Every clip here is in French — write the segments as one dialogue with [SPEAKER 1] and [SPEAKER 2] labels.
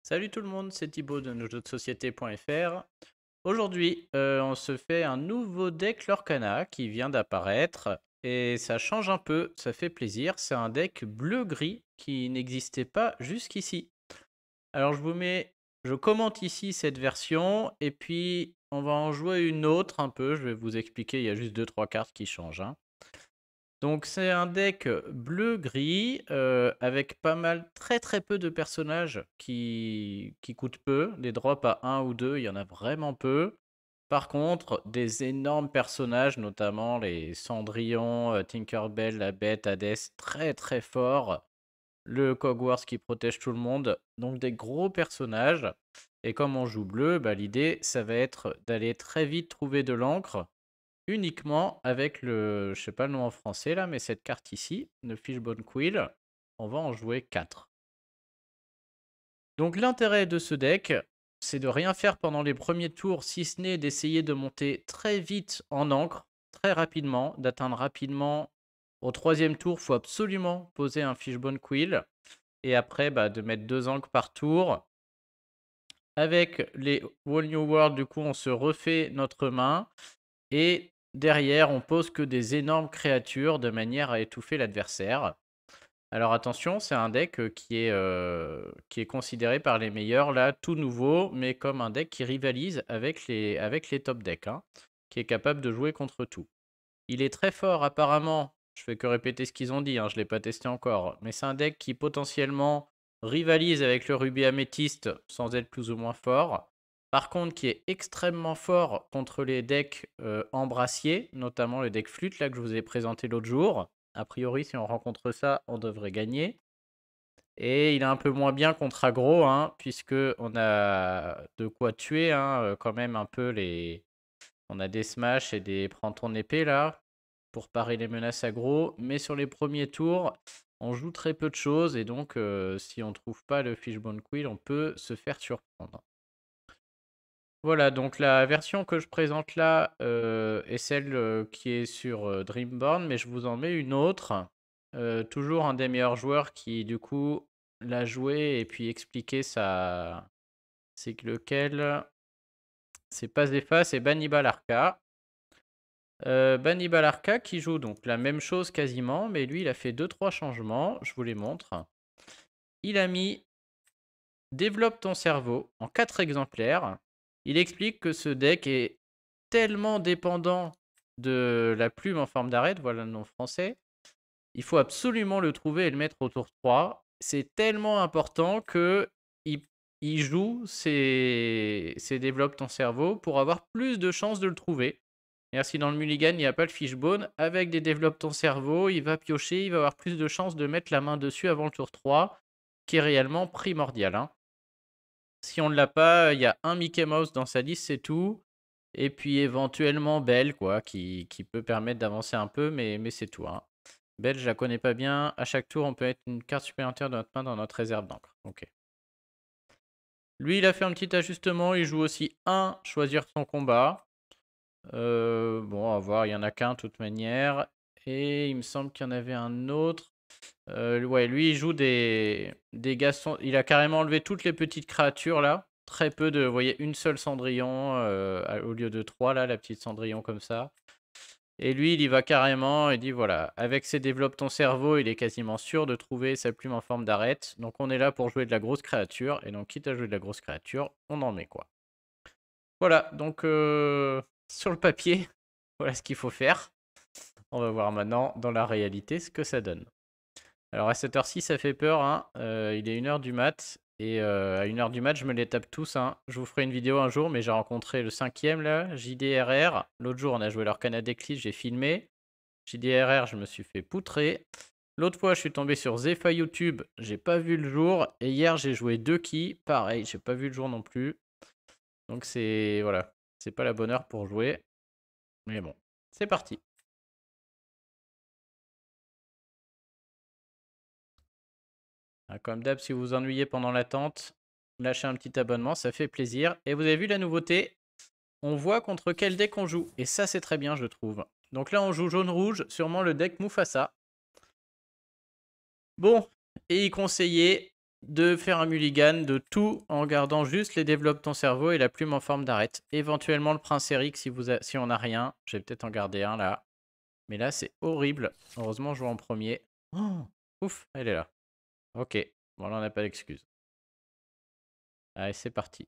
[SPEAKER 1] Salut tout le monde, c'est Thibaut de nosjeuxdesociété.fr. Aujourd'hui, on se fait un nouveau deck Lorcana qui vient d'apparaître et ça change un peu, ça fait plaisir. C'est un deck bleu-gris qui n'existait pas jusqu'ici. Alors je commente ici cette version et puis on va en jouer une autre un peu. Je vais vous expliquer, il y a juste deux trois cartes qui changent, hein. Donc c'est un deck bleu-gris avec pas mal, très très peu de personnages qui coûtent peu. Des drops à 1 ou 2, il y en a vraiment peu. Par contre, des énormes personnages, notamment les Cendrillon, Tinkerbell, la Bête, Hades, très très forts. Le Hogwarts qui protège tout le monde. Donc des gros personnages. Et comme on joue bleu, bah, l'idée, ça va être d'aller très vite trouver de l'encre uniquement avec le, je sais pas le nom en français là, mais cette carte ici, le Fishbone Quill, on va en jouer 4. Donc l'intérêt de ce deck, c'est de rien faire pendant les premiers tours, si ce n'est d'essayer de monter très vite en encre, très rapidement, d'atteindre rapidement. Au troisième tour, il faut absolument poser un Fishbone Quill. Et après, bah, de mettre 2 encres par tour. Avec les Whole New World, du coup, on se refait notre main. Et derrière, on pose que des énormes créatures de manière à étouffer l'adversaire. Alors attention, c'est un deck qui est considéré par les meilleurs, là, tout nouveau, mais comme un deck qui rivalise avec les top decks, hein, qui est capable de jouer contre tout. Il est très fort apparemment, je fais que répéter ce qu'ils ont dit, hein, je ne l'ai pas testé encore, mais c'est un deck qui potentiellement rivalise avec le rubis améthyste sans être plus ou moins fort. Par contre, qui est extrêmement fort contre les decks embrassiers, notamment le deck flûte là que je vous ai présenté l'autre jour. A priori, si on rencontre ça, on devrait gagner. Et il est un peu moins bien contre aggro, hein, puisque on a de quoi tuer, hein, quand même un peu les. On a des smash et des prends ton épée là pour parer les menaces aggro, mais sur les premiers tours, on joue très peu de choses et donc si on trouve pas le Fishbone Quill, on peut se faire surprendre. Voilà, donc la version que je présente là est celle qui est sur Dreamborn, mais je vous en mets une autre. Toujours un des meilleurs joueurs qui, du coup, l'a joué et puis expliqué sa. C'est lequel? C'est pas Zefa, c'est Bannibal Arca. Bannibal Arca qui joue donc la même chose quasiment, mais lui, il a fait 2-3 changements. Je vous les montre. Il a mis Développe ton cerveau en 4 exemplaires. Il explique que ce deck est tellement dépendant de la plume en forme d'arête, voilà le nom français. Il faut absolument le trouver et le mettre au tour 3. C'est tellement important que il joue ses Développe ton cerveau pour avoir plus de chances de le trouver. C'est-à-dire si dans le mulligan, il n'y a pas le fishbone, avec des Développe ton cerveau, il va piocher, il va avoir plus de chances de mettre la main dessus avant le tour 3, qui est réellement primordial, hein. Si on ne l'a pas, il y a un Mickey Mouse dans sa liste, c'est tout. Et puis éventuellement Belle, quoi, qui peut permettre d'avancer un peu, mais c'est tout, hein. Belle, je la connais pas bien. À chaque tour, on peut mettre une carte supplémentaire de notre main dans notre réserve d'encre. Ok. Lui, il a fait un petit ajustement. Il joue aussi un choisir son combat. Bon, à voir, il y en a qu'un de toute manière. Et il me semble qu'il y en avait un autre. Ouais, lui, il joue des garçons. Il a carrément enlevé toutes les petites créatures là. Très peu de. Vous voyez, une seule Cendrillon au lieu de trois là, la petite Cendrillon comme ça. Et lui, il y va carrément. Il dit voilà, avec ses développe ton cerveau, il est quasiment sûr de trouver sa plume en forme d'arête. Donc on est là pour jouer de la grosse créature. Et donc, quitte à jouer de la grosse créature, on en met quoi. Voilà, donc sur le papier, voilà ce qu'il faut faire. On va voir maintenant dans la réalité ce que ça donne. Alors à cette heure-ci, ça fait peur, hein. Il est 1h du mat. Et à 1h du mat, je me les tape tous, hein. Je vous ferai une vidéo un jour, mais j'ai rencontré le cinquième là, JDRR. L'autre jour, on a joué leur Canada Eclipse, j'ai filmé. JDRR, je me suis fait poutrer. L'autre fois, je suis tombé sur Zefa YouTube, j'ai pas vu le jour. Et hier, j'ai joué 2 pareil, j'ai pas vu le jour non plus. Donc c'est. Voilà. C'est pas la bonne heure pour jouer. Mais bon, c'est parti. Ah, comme d'hab, si vous vous ennuyez pendant l'attente, lâchez un petit abonnement, ça fait plaisir. Et vous avez vu la nouveauté? On voit contre quel deck on joue. Et ça, c'est très bien, je trouve. Donc là, on joue jaune-rouge, sûrement le deck Mufasa. Bon, et il conseillait de faire un mulligan de tout en gardant juste les développe ton cerveau et la plume en forme d'arête. Éventuellement le prince Eric si on n'a rien. Je vais peut-être en garder un là. Mais là, c'est horrible. Heureusement, je joue en premier. Oh, ouf, elle est là. Ok, bon là, on n'a pas d'excuse. Allez, c'est parti.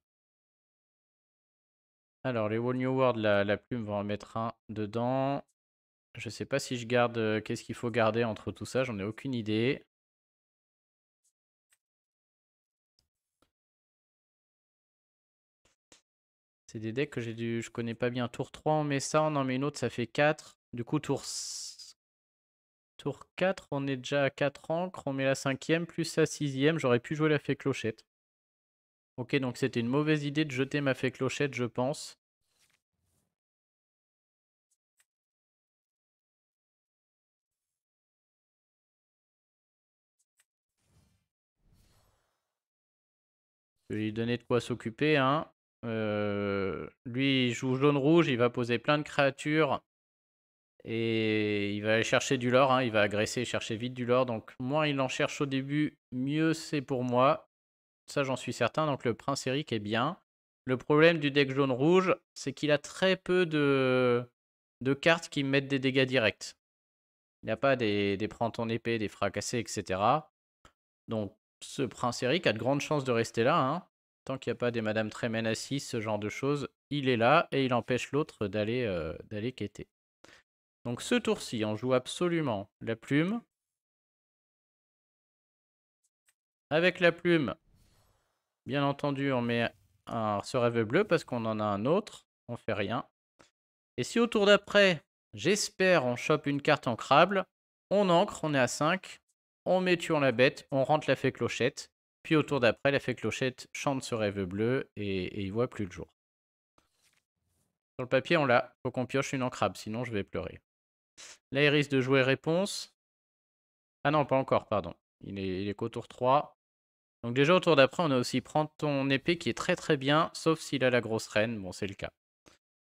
[SPEAKER 1] Alors, les Wall New World, la plume va en mettre un dedans. Je sais pas si je garde... Qu'est-ce qu'il faut garder entre tout ça? J'en ai aucune idée. C'est des decks que je connais pas bien. Tour 3, on met ça, on en met une autre, ça fait 4. Du coup, tour 4, on est déjà à 4 encres. On met la 5e plus la 6e. J'aurais pu jouer la fée clochette. Ok, donc c'était une mauvaise idée de jeter ma fée clochette, je pense. Je vais lui donner de quoi s'occuper, hein. Lui, il joue jaune-rouge, il va poser plein de créatures. Et il va aller chercher du lore, hein. Il va agresser et chercher vite du lore. Donc moins il en cherche au début, mieux c'est pour moi. Ça, j'en suis certain. Donc le prince Eric est bien. Le problème du deck jaune-rouge, c'est qu'il a très peu de cartes qui mettent des dégâts directs. Il n'y a pas des prends ton épée, des fracassés, etc. Donc ce prince Eric a de grandes chances de rester là, hein. Tant qu'il n'y a pas des Madame Tremen à 6, ce genre de choses, il est là et il empêche l'autre d'aller quêter. Donc ce tour-ci, on joue absolument la plume. Avec la plume, bien entendu, on met ce rêve bleu parce qu'on en a un autre. On fait rien. Et si au tour d'après, j'espère, on chope une carte ancrable, on ancre, on est à 5. On met tuant la bête, on rentre la fée clochette. Puis au tour d'après, la fée clochette chante ce rêve bleu et il voit plus le jour. Sur le papier, on l'a. Faut qu'on pioche une ancrable, sinon je vais pleurer. Là, il risque de jouer réponse. Ah non, pas encore, pardon. Il est qu'au tour 3. Donc déjà, au tour d'après, on a aussi prendre ton épée qui est très très bien, sauf s'il a la grosse reine. Bon, c'est le cas.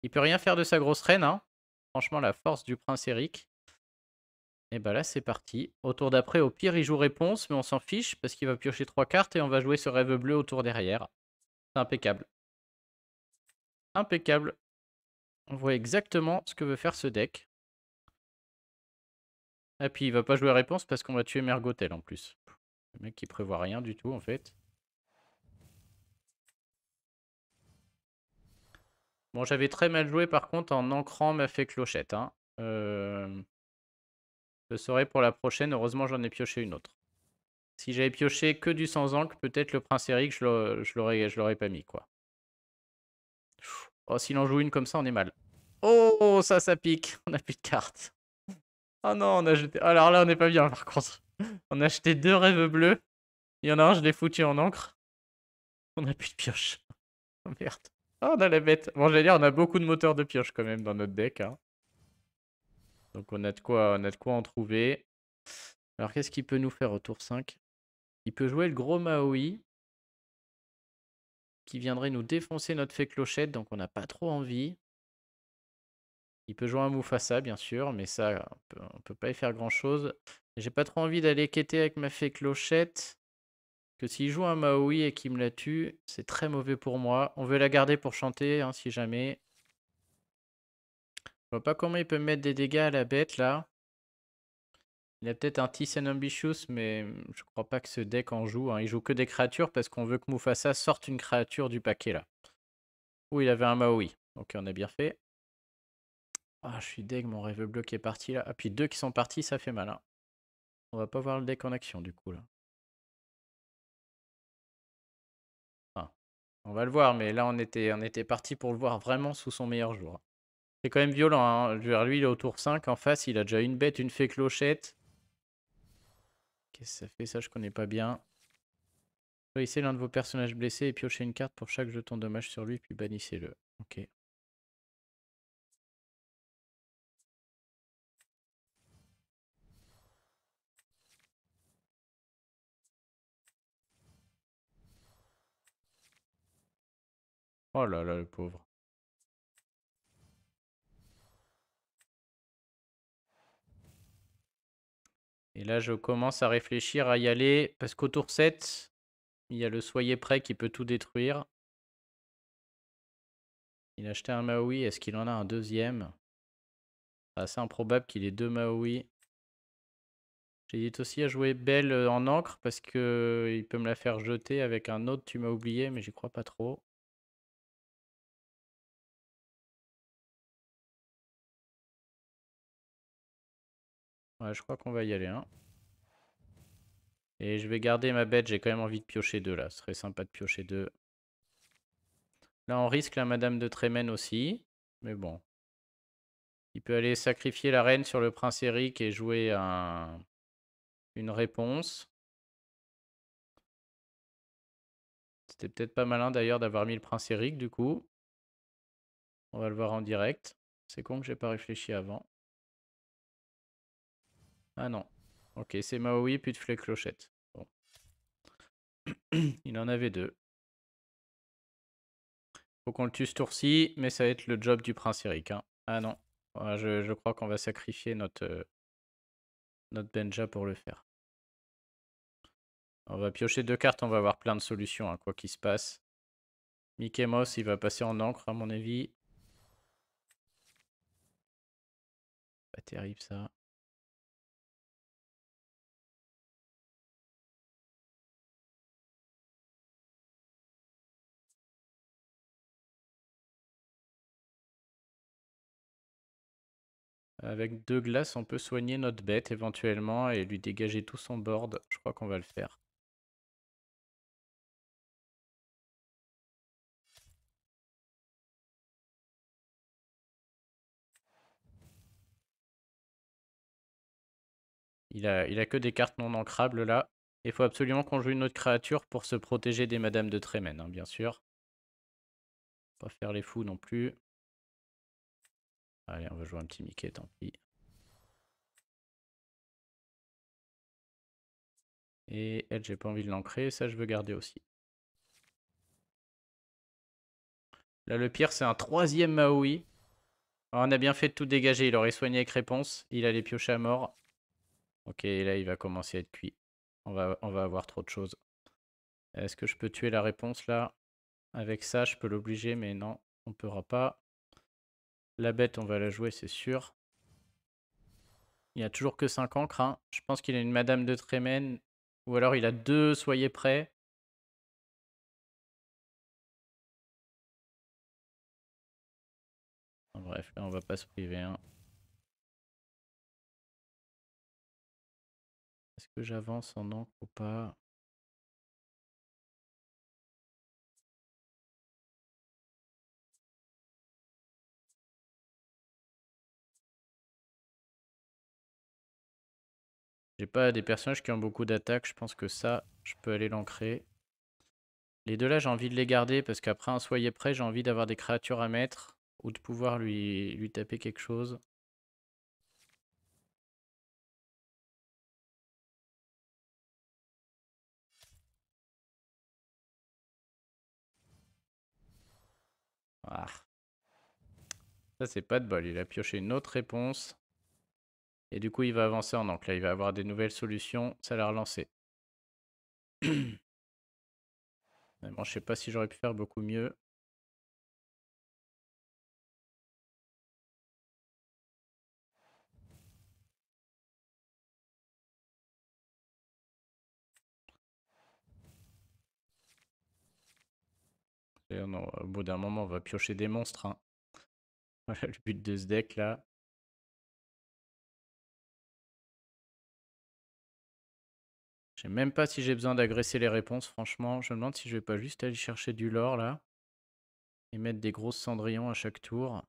[SPEAKER 1] Il peut rien faire de sa grosse reine, hein. Franchement, la force du prince Eric. Et bah là, c'est parti. Au tour d'après, au pire, il joue réponse, mais on s'en fiche parce qu'il va piocher 3 cartes et on va jouer ce rêve bleu au tour derrière. C'est impeccable. Impeccable. On voit exactement ce que veut faire ce deck. Et puis, il va pas jouer réponse parce qu'on va tuer Mergotel en plus. Le mec qui prévoit rien du tout, en fait. Bon, j'avais très mal joué par contre en ancrant ma fée clochette, hein. Je saurai pour la prochaine. Heureusement, j'en ai pioché une autre. Si j'avais pioché que du sans encre, peut-être le prince Eric, je l'aurais pas mis, quoi. Oh, s'il en joue une comme ça, on est mal. Oh, ça pique. On a plus de cartes. Oh non, on a jeté... Alors là, on n'est pas bien, par contre. On a acheté 2 rêves bleus. Il y en a un, je l'ai foutu en encre. On a plus de pioche. Oh merde. Oh, on a la bête. Bon, j'allais dire, on a beaucoup de moteurs de pioche quand même dans notre deck, hein. Donc on a de quoi en trouver. Alors qu'est-ce qu'il peut nous faire au tour 5? Il peut jouer le gros Maui, qui viendrait nous défoncer notre fée clochette, donc on n'a pas trop envie. Il peut jouer un Mufasa, bien sûr, mais ça, on peut pas y faire grand-chose. J'ai pas trop envie d'aller quêter avec ma fée clochette, que s'il joue un Maui et qu'il me la tue, c'est très mauvais pour moi. On veut la garder pour chanter, hein, si jamais. Je vois pas comment il peut me mettre des dégâts à la bête, là. Il a peut-être un Tis and Ambitious, mais je crois pas que ce deck en joue, hein. Il joue que des créatures parce qu'on veut que Mufasa sorte une créature du paquet, là. Ou il avait un Maui. Ok, on a bien fait. Ah, je suis deg, mon rêve bleu qui est parti, là. Ah, puis 2 qui sont partis, ça fait mal, hein. On va pas voir le deck en action, du coup, là. Enfin, on va le voir, mais là, on était parti pour le voir vraiment sous son meilleur jour. C'est quand même violent, hein. Vers lui, il est au tour 5. En face, il a déjà une bête, une fée clochette. Qu'est-ce que ça fait? Ça, je connais pas bien. Choisissez l'un de vos personnages blessés et piochez une carte pour chaque jeton dommage sur lui, puis bannissez-le. Ok. Oh là là, le pauvre. Et là, je commence à réfléchir à y aller, parce qu'au tour 7, Il y a le soyez prêt qui peut tout détruire. Il a acheté un Maui. Est-ce qu'il en a un deuxième? C'est assez improbable qu'il ait deux Maui. J'hésite aussi à jouer Belle en encre parce que il peut me la faire jeter avec un autre tu m'as oublié, mais j'y crois pas trop. Ouais, je crois qu'on va y aller, hein. Et je vais garder ma bête, j'ai quand même envie de piocher deux là. Ce serait sympa de piocher deux. Là, on risque la Madame de Trémène aussi. Mais bon. Il peut aller sacrifier la reine sur le prince Eric et jouer une réponse. C'était peut-être pas malin d'ailleurs d'avoir mis le prince Eric du coup. On va le voir en direct. C'est con que j'ai pas réfléchi avant. Ah non. Ok, c'est Maui, puis de flé clochette. Bon. Il en avait deux. Faut qu'on le tue ce tour-ci, mais ça va être le job du prince Eric, hein. Ah non. Ouais, je crois qu'on va sacrifier notre Benja pour le faire. On va piocher deux cartes, on va avoir plein de solutions, hein, quoi qu'il se passe. Mickey Mouse, il va passer en encre, à mon avis. Pas terrible, ça. Avec deux glaces, on peut soigner notre bête éventuellement et lui dégager tout son board. Je crois qu'on va le faire. Il a que des cartes non ancrables là. Il faut absolument qu'on joue une autre créature pour se protéger des Madame de Trémène, hein, bien sûr. Pas faire les fous non plus. Allez, on va jouer un petit Mickey, tant pis. Et elle, j'ai pas envie de l'ancrer, ça je veux garder aussi. Là, le pire, c'est un troisième Maui. Alors, on a bien fait de tout dégager, il aurait soigné avec réponse. Il allait piocher à mort. Ok, là, il va commencer à être cuit. On va avoir trop de choses. Est-ce que je peux tuer la réponse là? Avec ça, je peux l'obliger, mais non, on ne pourra pas. La bête, on va la jouer, c'est sûr. Il n'y a toujours que 5 encres, hein. Je pense qu'il a une Madame de Trémène. Ou alors il a deux, soyez prêts. Bref, là, on va pas se priver, hein. Est-ce que j'avance en encre ou pas? J'ai pas des personnages qui ont beaucoup d'attaques. Je pense que ça, je peux aller l'ancrer. Les deux là, j'ai envie de les garder parce qu'après un soyez prêt, j'ai envie d'avoir des créatures à mettre ou de pouvoir lui taper quelque chose. Ah, ça c'est pas de bol. Il a pioché une autre réponse. Et du coup, il va avancer en encre. Là, il va avoir des nouvelles solutions. Ça l'a relancé. Mais bon, je sais pas si j'aurais pu faire beaucoup mieux. Et au bout d'un moment, on va piocher des monstres, hein. Voilà le but de ce deck là. Je sais même pas si j'ai besoin d'agresser les réponses, franchement. Je me demande si je vais pas juste aller chercher du lore là. Et mettre des grosses cendrillons à chaque tour.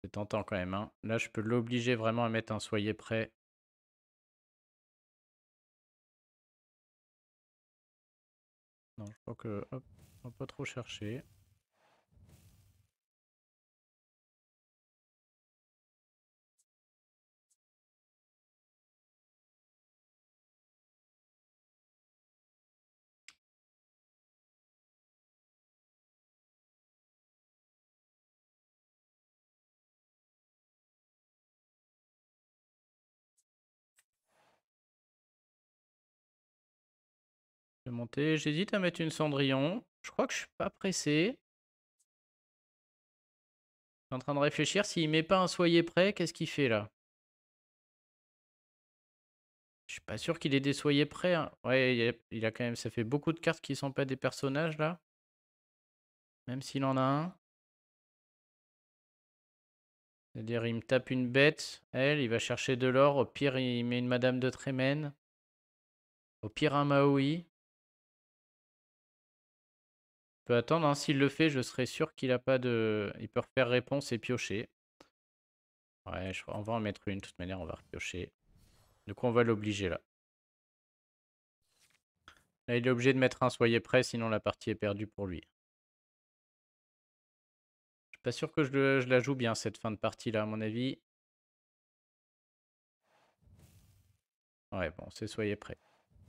[SPEAKER 1] C'est tentant quand même, hein. Là, je peux l'obliger vraiment à mettre un soyez prêt. Non, je crois que... Hop, on va pas trop chercher. monter. J'hésite à mettre une Cendrillon. Je crois que je suis pas pressé. Je suis en train de réfléchir. S'il met pas un Soyez prêt, qu'est-ce qu'il fait là? Je suis pas sûr qu'il ait des Soyez prêts, hein. Ouais, il a quand même. Ça fait beaucoup de cartes qui sont pas des personnages là. Même s'il en a un. C'est-à-dire, il me tape une bête. Elle, il va chercher de l'or. Au pire, il met une Madame de Trémène. Au pire, un Maui. Peut attendre, hein. S'il le fait, je serai sûr qu'il a pas de. Il peut refaire réponse et piocher. Ouais, on va en mettre une. De toute manière, on va repiocher. Du coup, on va l'obliger là. Là, il est obligé de mettre un Soyez prêt, sinon la partie est perdue pour lui. Je suis pas sûr que je la joue bien cette fin de partie là, à mon avis. Ouais, bon, c'est Soyez prêt.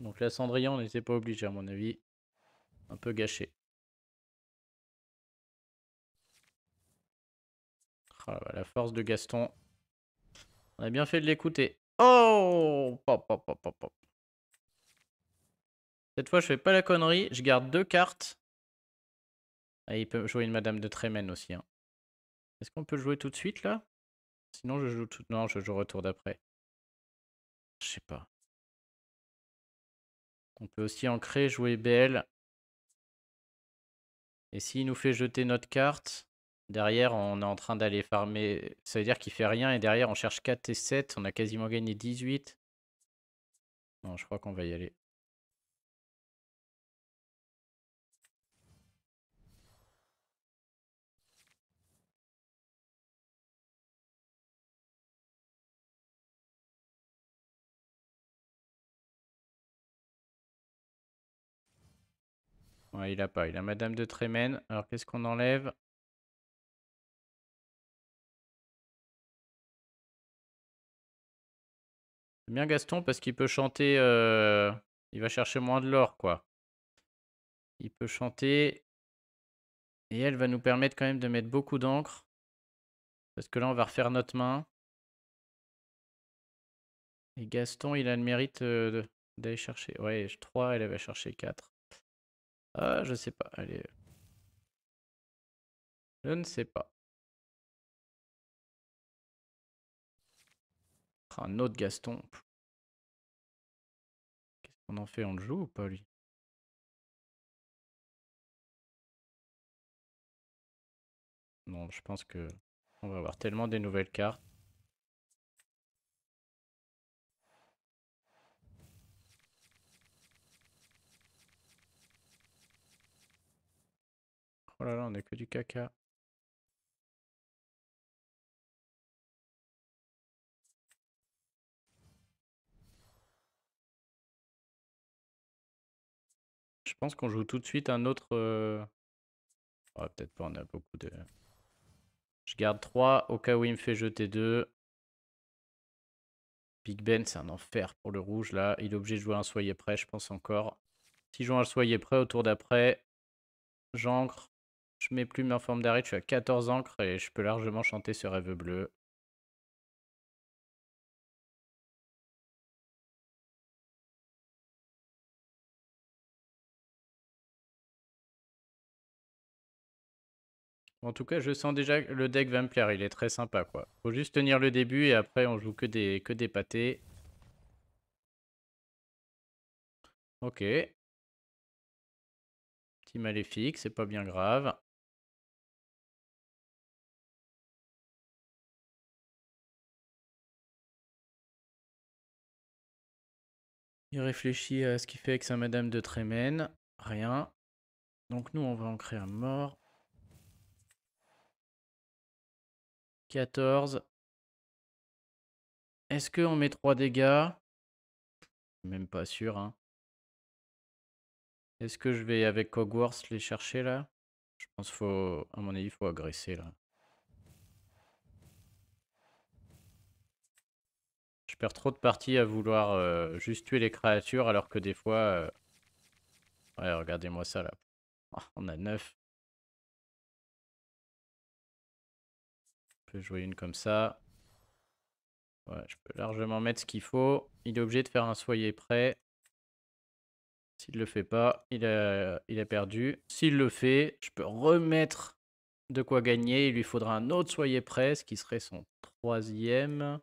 [SPEAKER 1] Donc la Cendrillon, on n'était pas obligé, à mon avis. Un peu gâché. Oh, la force de Gaston. On a bien fait de l'écouter. Oh, pop, pop, pop, pop, pop. Cette fois, je fais pas la connerie. Je garde 2 cartes. Ah, il peut jouer une Madame de Trémène aussi, hein. Est-ce qu'on peut jouer tout de suite là? Sinon, je joue tout. Non, je joue au tour d'après. Je sais pas. On peut aussi ancrer, jouer BL. Et s'il nous fait jeter notre carte, derrière, on est en train d'aller farmer. Ça veut dire qu'il fait rien. Et derrière, on cherche 4 et 7. On a quasiment gagné 18. Non, je crois qu'on va y aller. Ouais, il a pas. Il a Madame de Trémène. Alors, qu'est-ce qu'on enlève? C'est bien Gaston parce qu'il peut chanter. Il va chercher moins de l'or, quoi. Il peut chanter. Et elle va nous permettre quand même de mettre beaucoup d'encre. Parce que là, on va refaire notre main. Et Gaston, il a le mérite d'aller chercher. Ouais, 3, elle va chercher 4. Ah, je sais pas. Allez. Je ne sais pas. Un autre Gaston. Qu'est-ce qu'on en fait? On le joue ou pas, lui? Non, je pense que on va avoir tellement des nouvelles cartes. Oh là là, on a que du caca. Je pense qu'on joue tout de suite un autre. Oh, peut-être pas, on a beaucoup de. Je garde 3 au cas où il me fait jeter 2. Big Ben, c'est un enfer pour le rouge là. Il est obligé de jouer un Soyez prêt, je pense encore. Si je joue un Soyez prêt au tour d'après, j'ancre. Je mets plume en forme d'arrêt, je suis à 14 encres et je peux largement chanter ce rêve bleu. En tout cas, je sens déjà que le deck va me plaire, il est très sympa quoi. Faut juste tenir le début et après on joue que des pâtés. Ok. Petit maléfique, c'est pas bien grave. Il réfléchit à ce qu'il fait avec sa Madame de Trémène. Rien. Donc nous, on va ancrer un mort. 14. Est-ce qu'on met 3 dégâts? Même pas sûr, hein. Est-ce que je vais avec Hogwarts les chercher là? Je pense qu'il faut, à mon avis, il faut agresser là. Je perds trop de parties à vouloir juste tuer les créatures alors que des fois... Ouais, regardez-moi ça là. Ah, on a 9. Je peux jouer une comme ça. Ouais, je peux largement mettre ce qu'il faut. Il est obligé de faire un Soyez prêt. S'il le fait pas, il a perdu. S'il le fait, je peux remettre de quoi gagner. Il lui faudra un autre soyez prêt, ce qui serait son troisième.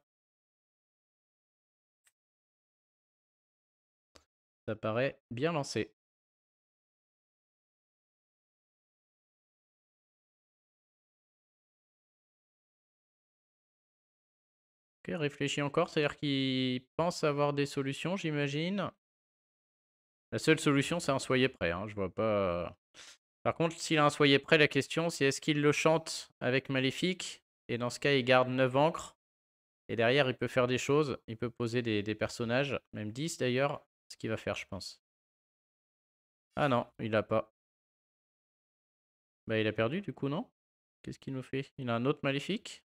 [SPEAKER 1] Ça paraît bien lancé. Ok, réfléchis encore, c'est-à-dire qu'il pense avoir des solutions, j'imagine. La seule solution, c'est un soyez prêt, hein, je vois pas. Par contre, s'il a un soyez prêt, la question, c'est est-ce qu'il le chante avec Maléfique? Et dans ce cas, il garde 9 encres. Et derrière, il peut faire des choses. Il peut poser des personnages, même 10 d'ailleurs. Ce qu'il va faire, je pense. Ah non, il a pas. Bah, il a perdu du coup, non? Qu'est-ce qu'il nous fait? Il a un autre Maléfique?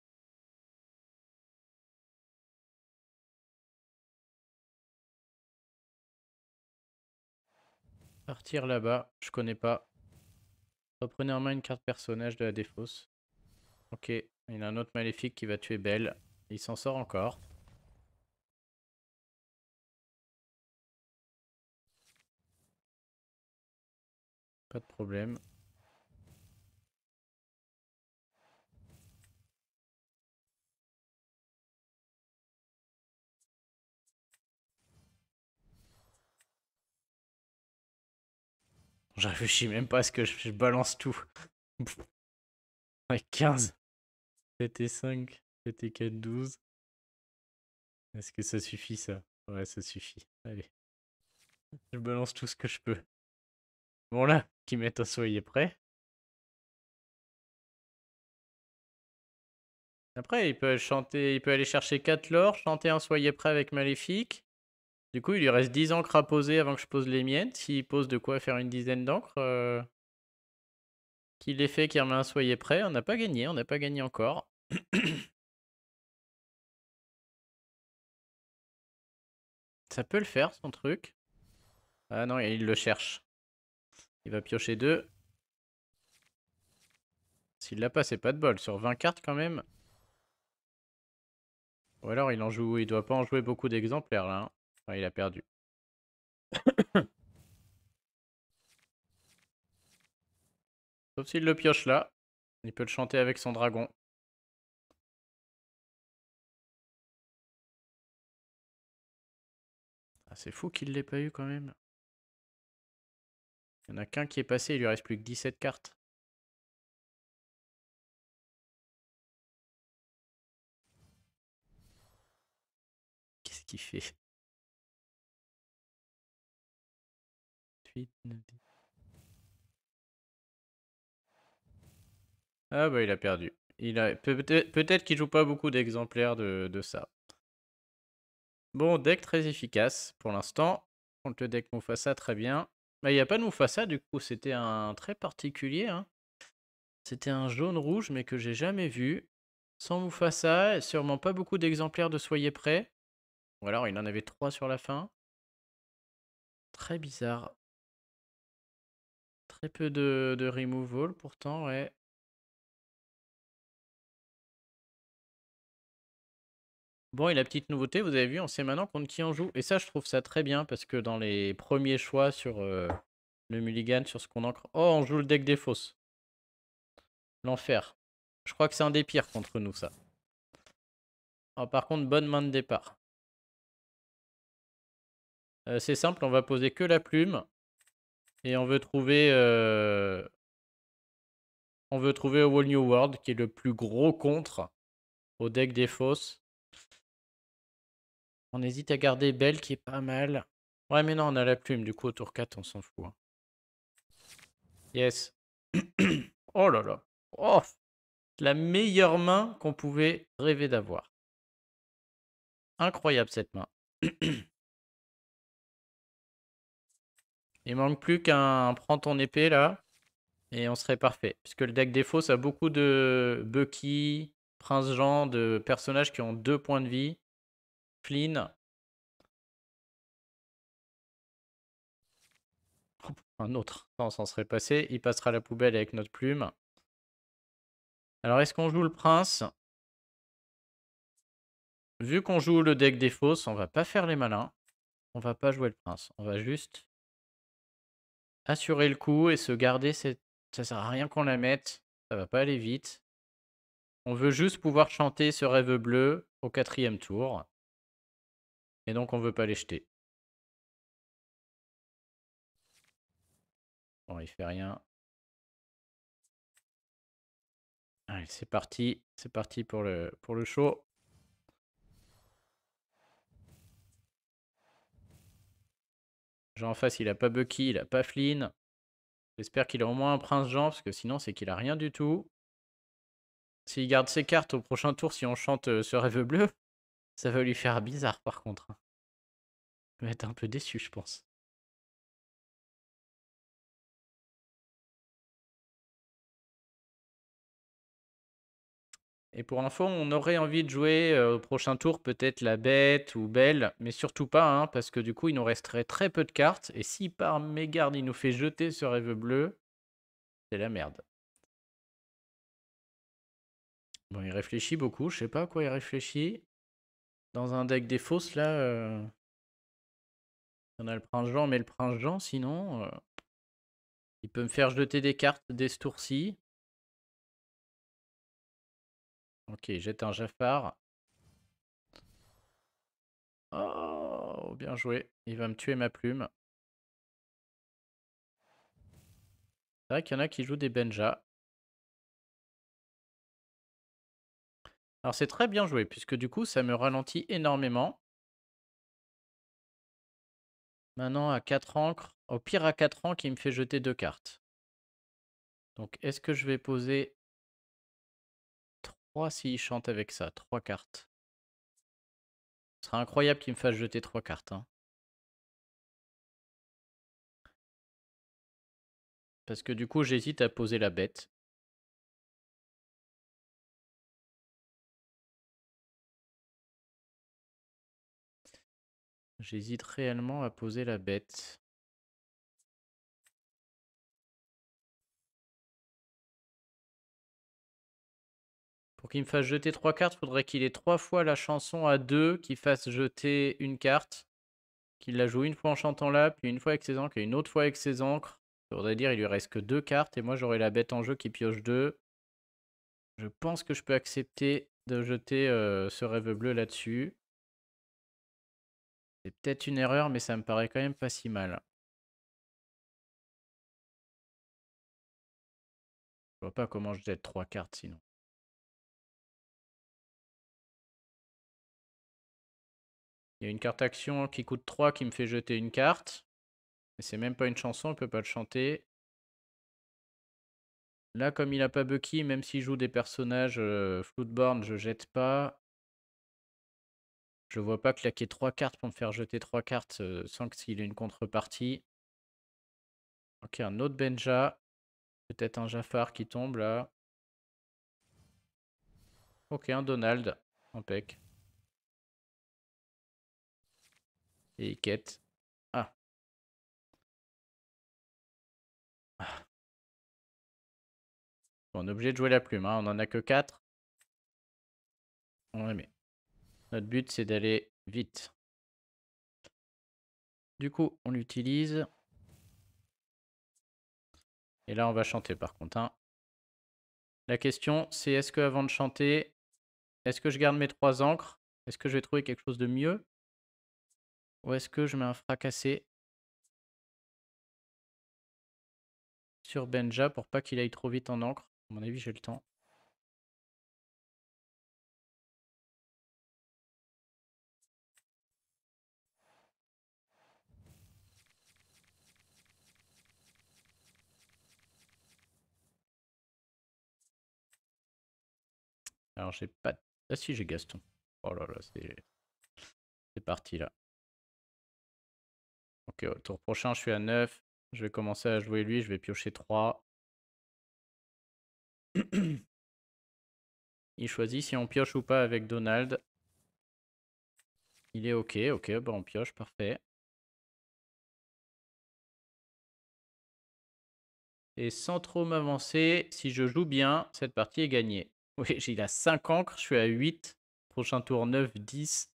[SPEAKER 1] Partir là-bas, je connais pas. Reprenez en main une carte personnage de la défausse. Ok, il a un autre Maléfique qui va tuer Belle. Il s'en sort encore. Pas de problème. Je réfléchis même pas à ce que je balance tout. Avec 15. PT5, PT4, 12. Est-ce que ça suffit ça? Ouais, ça suffit. Allez, je balance tout ce que je peux. Bon là, qui mettent un soyez prêt. Après, il peut chanter, il peut aller chercher 4 lore, chanter un soyez prêt avec Maléfique. Du coup, il lui reste 10 encres à poser avant que je pose les miennes. S'il pose de quoi faire une dizaine d'encres, qu'il les fait, qu'il remet un soyez prêt, on n'a pas gagné, on n'a pas gagné encore. Ça peut le faire, son truc. Ah non, il le cherche. Il va piocher 2. S'il l'a pas, c'est pas de bol. Sur 20 cartes quand même. Ou alors il en joue, il doit pas en jouer beaucoup d'exemplaires là, hein. Ouais, il a perdu. Sauf s'il le pioche là. Il peut le chanter avec son dragon. Ah, c'est fou qu'il l'ait pas eu quand même. Il y en a qu'un qui est passé, il lui reste plus que 17 cartes. Qu'est-ce qu'il fait? 8, 9, 10. Ah bah il a perdu. Peut-être qu'il joue pas beaucoup d'exemplaires de ça. Bon, deck très efficace pour l'instant. Contre le deck Mufasa, très bien. Bah, il n'y a pas de Mufasa, du coup, c'était un très particulier, hein. C'était un jaune-rouge, mais que j'ai jamais vu. Sans Mufasa, et sûrement pas beaucoup d'exemplaires de Soyez prêts. Ou alors il en avait 3 sur la fin. Très bizarre. Très peu de removal pourtant, ouais. Bon, et la petite nouveauté, vous avez vu, on sait maintenant contre qui on joue. Et ça, je trouve ça très bien, parce que dans les premiers choix sur le mulligan, sur ce qu'on encre... Oh, on joue le deck des fausses. L'enfer. Je crois que c'est un des pires contre nous, ça. Oh, par contre, bonne main de départ. C'est simple, on va poser que la plume. Et on veut trouver... On veut trouver Whole New World, qui est le plus gros contre au deck des fausses. On hésite à garder Belle, qui est pas mal. Ouais, mais non, on a la plume, du coup, au tour 4, on s'en fout, hein. Yes. Oh là là. Oh, la meilleure main qu'on pouvait rêver d'avoir. Incroyable, cette main. Il manque plus qu'un prends ton épée, là. Et on serait parfait. Puisque le deck des fausses a beaucoup de Bucky, Prince Jean, de personnages qui ont 2 points de vie. Flynn. Un autre. Non, on s'en serait passé. Il passera à la poubelle avec notre plume. Alors, est-ce qu'on joue le prince? Vu qu'on joue le deck des fausses, on va pas faire les malins. On va pas jouer le prince. On va juste assurer le coup et se garder cette... Ça sert à rien qu'on la mette. Ça va pas aller vite. On veut juste pouvoir chanter ce rêve bleu au 4e tour. Et donc on veut pas les jeter. Bon, il fait rien. Allez, c'est parti. C'est parti pour le show. Jean en face, il a pas Bucky, il a pas Flynn. J'espère qu'il a au moins un Prince Jean, parce que sinon, c'est qu'il a rien du tout. S'il garde ses cartes au prochain tour, si on chante ce rêve bleu, ça va lui faire bizarre par contre. Il va être un peu déçu, je pense. Et pour info, on aurait envie de jouer au prochain tour peut-être la bête ou belle, mais surtout pas, hein, parce que du coup, il nous resterait très peu de cartes. Et si par mégarde, il nous fait jeter ce rêve bleu, c'est la merde. Bon, il réfléchit beaucoup, je sais pas à quoi il réfléchit. Dans un deck des fausses, là, on a le prince Jean, mais le prince Jean, sinon, il peut me faire jeter des cartes dès ce tour-ci. Ok, jette un Jafar. Oh, bien joué. Il va me tuer ma plume. C'est vrai qu'il y en a qui jouent des Benja. Alors c'est très bien joué, puisque du coup, ça me ralentit énormément. Maintenant, à 4 encres. Au pire, à 4 encres, il me fait jeter 2 cartes. Donc, est-ce que je vais poser 3 s'il chante avec ça? 3 cartes. Ce serait incroyable qu'il me fasse jeter 3 cartes. Hein. Parce que du coup, j'hésite à poser la bête. J'hésite réellement à poser la bête. Pour qu'il me fasse jeter 3 cartes, il faudrait qu'il ait 3 fois la chanson à 2, qu'il fasse jeter une carte, qu'il la joue une fois en chantant là, puis une fois avec ses encres et une autre fois avec ses encres. Ça voudrait dire qu'il lui reste que 2 cartes et moi j'aurai la bête en jeu qui pioche 2. Je pense que je peux accepter de jeter ce rêve bleu là-dessus. C'est peut-être une erreur, mais ça me paraît quand même pas si mal. Je vois pas comment je jette 3 cartes sinon. Il y a une carte action qui coûte 3 qui me fait jeter une carte. Mais c'est même pas une chanson, on peut pas le chanter. Là, comme il a pas Bucky, même s'il joue des personnages Floodborn, je jette pas. Je vois pas claquer 3 cartes pour me faire jeter 3 cartes sans qu'il ait une contrepartie. Ok, un autre Benja. Peut-être un Jafar qui tombe là. Ok, un Donald. Impec. Et Iket. Ah. Bon, on est obligé de jouer la plume, hein. On en a que 4. Ouais, mais notre but, c'est d'aller vite. Du coup, on l'utilise. Et là, on va chanter par contre. Hein. La question, c'est est-ce que avant de chanter, est-ce que je garde mes 3 encres? Est-ce que je vais trouver quelque chose de mieux? Ou est-ce que je mets un fracassé sur Benja pour pas qu'il aille trop vite en encre? À mon avis, j'ai le temps. Alors, j'ai pas... Ah si, j'ai Gaston. Oh là là, c'est parti là. Ok, au tour prochain, je suis à 9. Je vais commencer à jouer lui, je vais piocher 3. Il choisit si on pioche ou pas avec Donald. Il est ok, bah on pioche, parfait. Et sans trop m'avancer, si je joue bien, cette partie est gagnée. Oui, il a 5 encres, je suis à 8. Prochain tour 9, 10.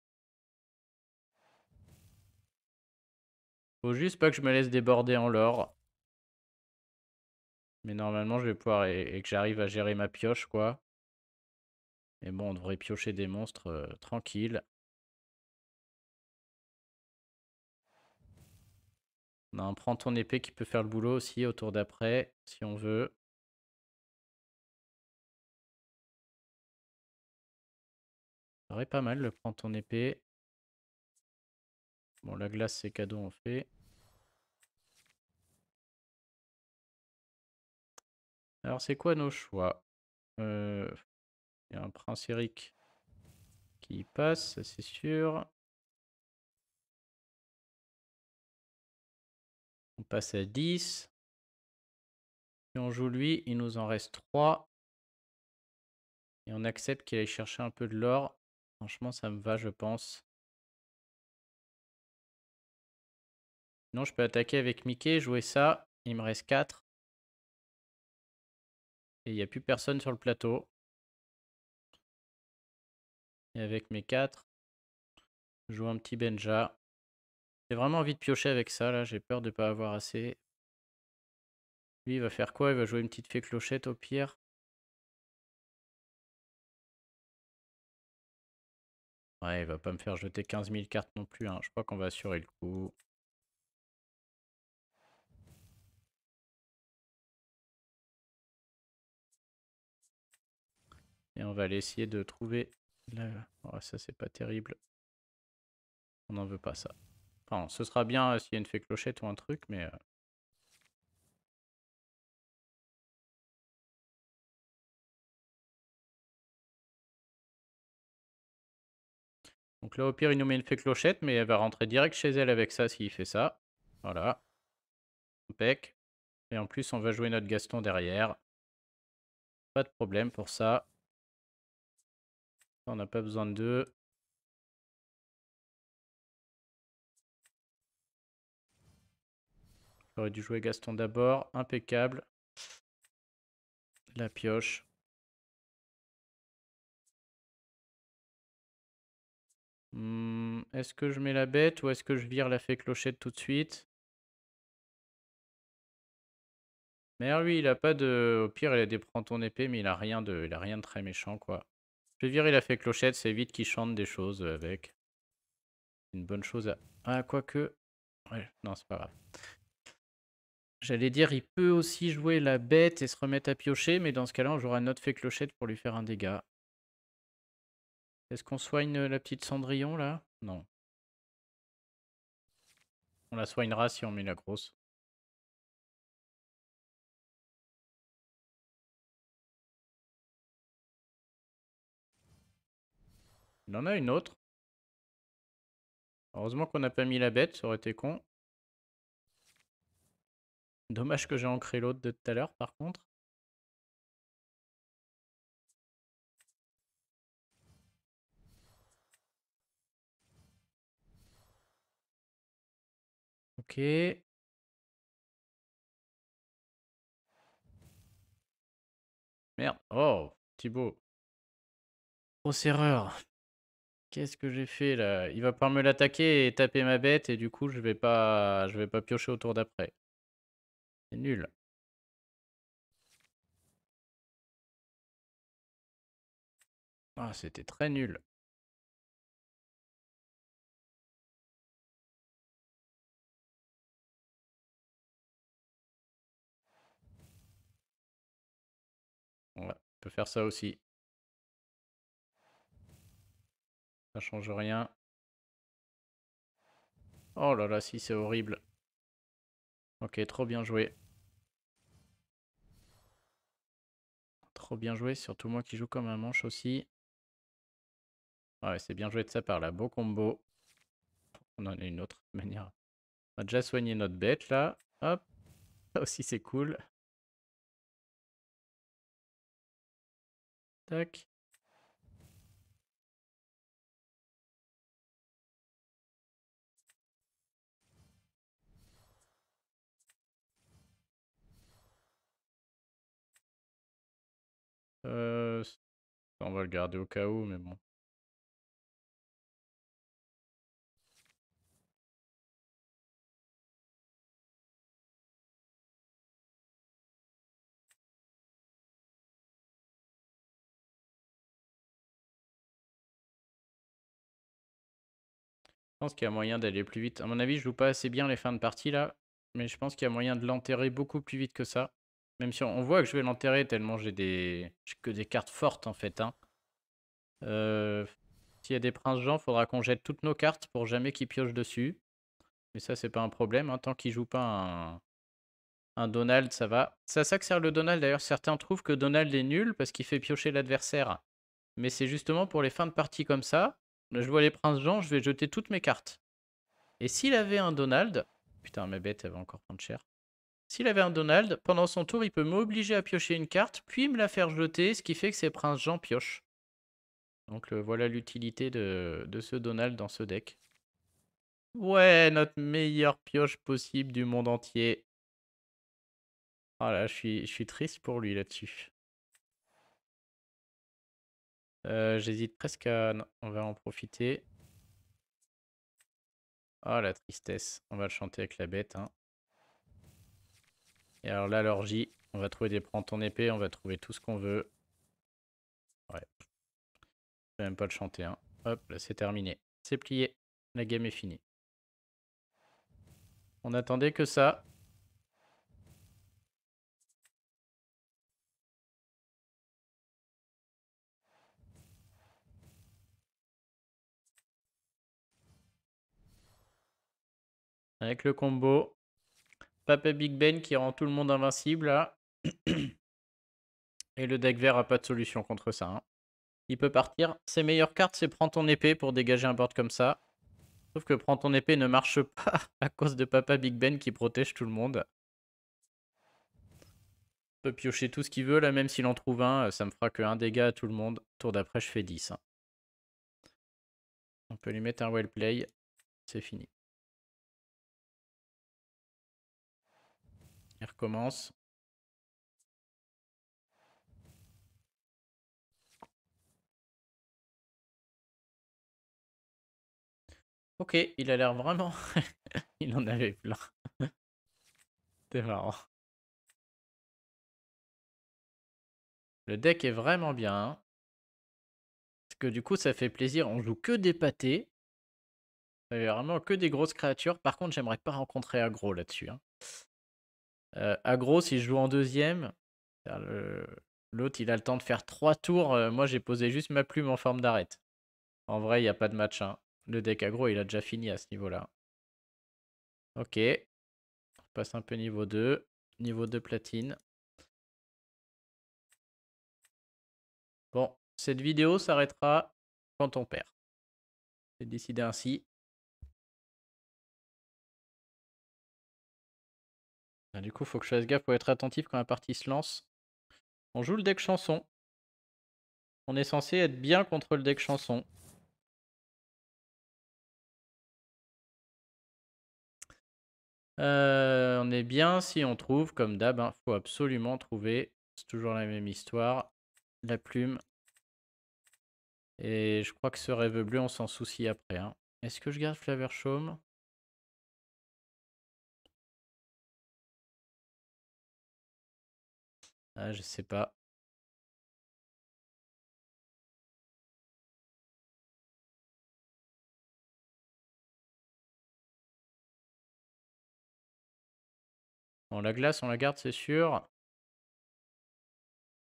[SPEAKER 1] Faut juste pas que je me laisse déborder en l'or. Mais normalement, je vais pouvoir... Et que j'arrive à gérer ma pioche, quoi. Mais bon, on devrait piocher des monstres tranquilles. On a un prends ton épée qui peut faire le boulot aussi au tour d'après, si on veut. Ça aurait pas mal le prends ton épée. Bon, la glace, c'est cadeau, on fait. Alors, c'est quoi nos choix? Il y a un prince Eric qui passe, ça c'est sûr. On passe à 10. Si on joue lui, il nous en reste 3. Et on accepte qu'il aille chercher un peu de l'or. Franchement, ça me va, je pense. Sinon, je peux attaquer avec Mickey, jouer ça. Il me reste 4. Et il n'y a plus personne sur le plateau. Et avec mes 4, je joue un petit Benja. J'ai vraiment envie de piocher avec ça, là. J'ai peur de ne pas avoir assez. Lui, il va faire quoi? Il va jouer une petite fée clochette au pire. Ouais, il va pas me faire jeter 15 000 cartes non plus, hein. Je crois qu'on va assurer le coup. Et on va aller essayer de trouver... Oh, ça, c'est pas terrible. On n'en veut pas, ça. Enfin, ce sera bien s'il y a une fée clochette ou un truc, mais... Donc là, au pire, il nous met une fée clochette, mais elle va rentrer direct chez elle avec ça s'il fait ça. Voilà. Impec. Et en plus, on va jouer notre Gaston derrière. Pas de problème pour ça. On n'a pas besoin de deux. J'aurais dû jouer Gaston d'abord. Impeccable. La pioche. Est-ce que je mets la bête ou est-ce que je vire la fée clochette tout de suite? Mais lui, il a pas de... Au pire, il a des prends ton épée, mais il a rien de très méchant, quoi. Je vais virer la fée clochette, c'est vite qu'il chante des choses avec. Une bonne chose à... Ah, quoique... Ouais, non, c'est pas grave. J'allais dire, il peut aussi jouer la bête et se remettre à piocher, mais dans ce cas-là, on jouera notre fée clochette pour lui faire un dégât. Est-ce qu'on soigne la petite Cendrillon, là? Non. On la soignera si on met la grosse. Il en a une autre. Heureusement qu'on n'a pas mis la bête, ça aurait été con. Dommage que j'ai ancré l'autre de tout à l'heure, par contre. Ok. Merde. Oh, Thibaut. Grosse erreur. Qu'est-ce que j'ai fait là? Il va pouvoir me l'attaquer et taper ma bête et du coup je vais pas piocher au tour d'après. C'est nul. Ah, c'était très nul. Ouais, on peut faire ça aussi. Ça change rien. Oh là là, si c'est horrible. Ok, trop bien joué. Trop bien joué, surtout moi qui joue comme un manche aussi. Ouais, c'est bien joué de sa part là. Beau combo. On en a une autre manière. On a déjà soigné notre bête là. Hop. Ça aussi c'est cool. Tac. Euh, on va le garder au cas où, mais bon. pense qu'il y a moyen d'aller plus vite. À mon avis, je joue pas assez bien les fins de partie là. Mais je pense qu'il y a moyen de l'enterrer beaucoup plus vite que ça. Même si on voit que je vais l'enterrer tellement j'ai que des cartes fortes en fait. Hein. S'il y a des princes Jean, faudra qu'on jette toutes nos cartes pour jamais qu'ils piochent dessus. Mais ça, c'est pas un problème. Hein. Tant qu'il joue pas un Donald, ça va. C'est à ça que sert le Donald d'ailleurs. Certains trouvent que Donald est nul parce qu'il fait piocher l'adversaire. Mais c'est justement pour les fins de partie comme ça. Là, je vois les princes Jean, je vais jeter toutes mes cartes. Et s'il avait un Donald... Putain, ma bête, elle va encore prendre cher. S'il avait un Donald, pendant son tour, il peut m'obliger à piocher une carte, puis me la faire jeter, ce qui fait que ses princes Jean piochent. Donc voilà l'utilité de ce Donald dans ce deck. Ouais, notre meilleure pioche possible du monde entier. Ah là, je suis triste pour lui là-dessus. J'hésite presque à... Non, on va en profiter. Ah la tristesse. On va le chanter avec la bête. Hein. Et alors là, l'orgie. On va trouver des prends ton épée. On va trouver tout ce qu'on veut. Ouais. Je vais même pas le chanter. Hein. Hop, là c'est terminé. C'est plié. La game est finie. On attendait que ça. Avec le combo. Papa Big Ben qui rend tout le monde invincible là. Et le deck vert a pas de solution contre ça. Hein. Il peut partir. Ses meilleures cartes, c'est prends ton épée pour dégager un board comme ça. Sauf que prends ton épée ne marche pas à cause de Papa Big Ben qui protège tout le monde. Il peut piocher tout ce qu'il veut là, même s'il en trouve un, ça me fera que 1 dégât à tout le monde. Tour d'après, je fais 10. Hein. On peut lui mettre un well play. C'est fini. Il recommence. Ok, il a l'air vraiment... il en avait plein. C'est marrant. Le deck est vraiment bien. Hein. Parce que du coup, ça fait plaisir. On joue que des pâtés. Ça fait vraiment que des grosses créatures. Par contre, j'aimerais pas rencontrer Aggro là-dessus. Hein. Aggro, si je joue en deuxième, l'autre, il a le temps de faire 3 tours. Moi, j'ai posé juste ma plume en forme d'arête. En vrai, il n'y a pas de match. Hein. Le deck aggro, il a déjà fini à ce niveau-là. Ok. On passe un peu niveau 2. Niveau 2 platine. Bon, cette vidéo s'arrêtera quand on perd. C'est décidé ainsi. Du coup, il faut que je fasse gaffe pour être attentif quand la partie se lance. On joue le deck chanson. On est censé être bien contre le deck chanson. On est bien si on trouve, comme d'hab, hein, faut absolument trouver, c'est toujours la même histoire, la plume. Et je crois que ce rêve bleu, on s'en soucie après. Hein. Est-ce que je garde Flaverchaume? Ah, je sais pas. Bon, la glace, on la garde, c'est sûr.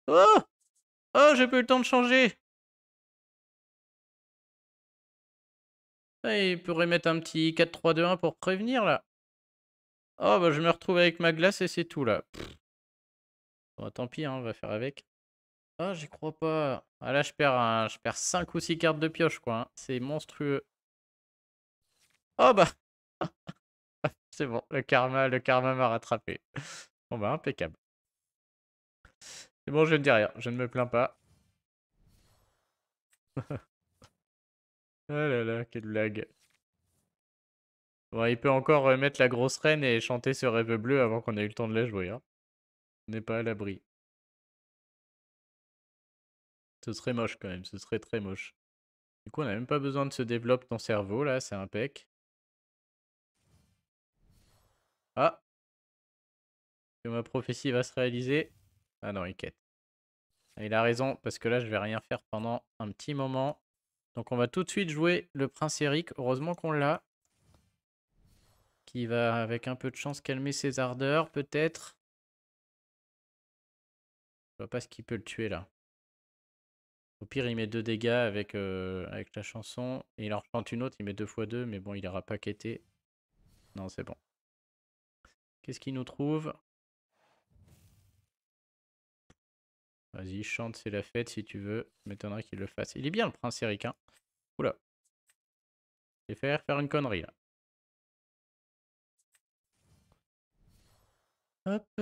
[SPEAKER 1] Oh! Oh, j'ai pas eu le temps de changer! Ah, il pourrait mettre un petit 4-3-2-1 pour prévenir, là. Oh, bah je me retrouve avec ma glace et c'est tout, là. Bon, tant pis, hein, on va faire avec. Ah, j'y crois pas. Ah, là, je perds 5 ou 6 cartes de pioche, quoi. Hein. C'est monstrueux. Oh, bah c'est bon, le karma m'a rattrapé. Bon, bah, impeccable. C'est bon, je ne dis rien, je ne me plains pas. Oh là là, quelle blague. Bon, il peut encore mettre la grosse reine et chanter ce rêve bleu avant qu'on ait eu le temps de la jouer. Hein. On n'est pas à l'abri. Ce serait moche quand même, ce serait très moche. Du coup, on n'a même pas besoin de se développer ton cerveau, là, c'est impec. Ah! Que ma prophétie va se réaliser. Ah non, il quête. Il a raison, parce que là, je vais rien faire pendant un petit moment. Donc on va tout de suite jouer le prince Eric. Heureusement qu'on l'a. qui va, avec un peu de chance, calmer ses ardeurs, peut-être. Je vois pas ce qui peut le tuer, là. Au pire, il met 2 dégâts avec la chanson. Et il en rechante une autre, il met 2 x 2, mais bon, il ira pas quêter. Non, c'est bon. Qu'est-ce qu'il nous trouve? Vas-y, chante, c'est la fête si tu veux. M'étonnerait qu'il le fasse. Il est bien, le prince Eric, hein. Oula. J'ai fait faire une connerie, là. Hop.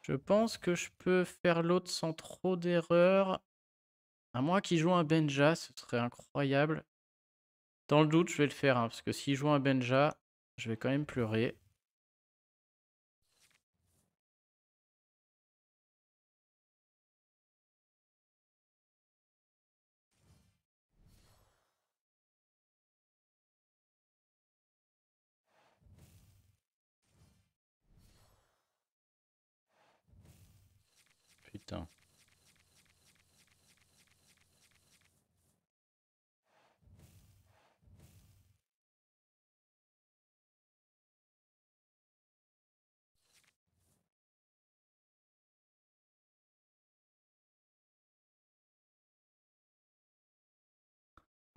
[SPEAKER 1] Je pense que je peux faire l'autre sans trop d'erreurs. À moins qu'il joue un Benja, ce serait incroyable. Dans le doute, je vais le faire, hein, parce que s'il joue un Benja, je vais quand même pleurer. Putain.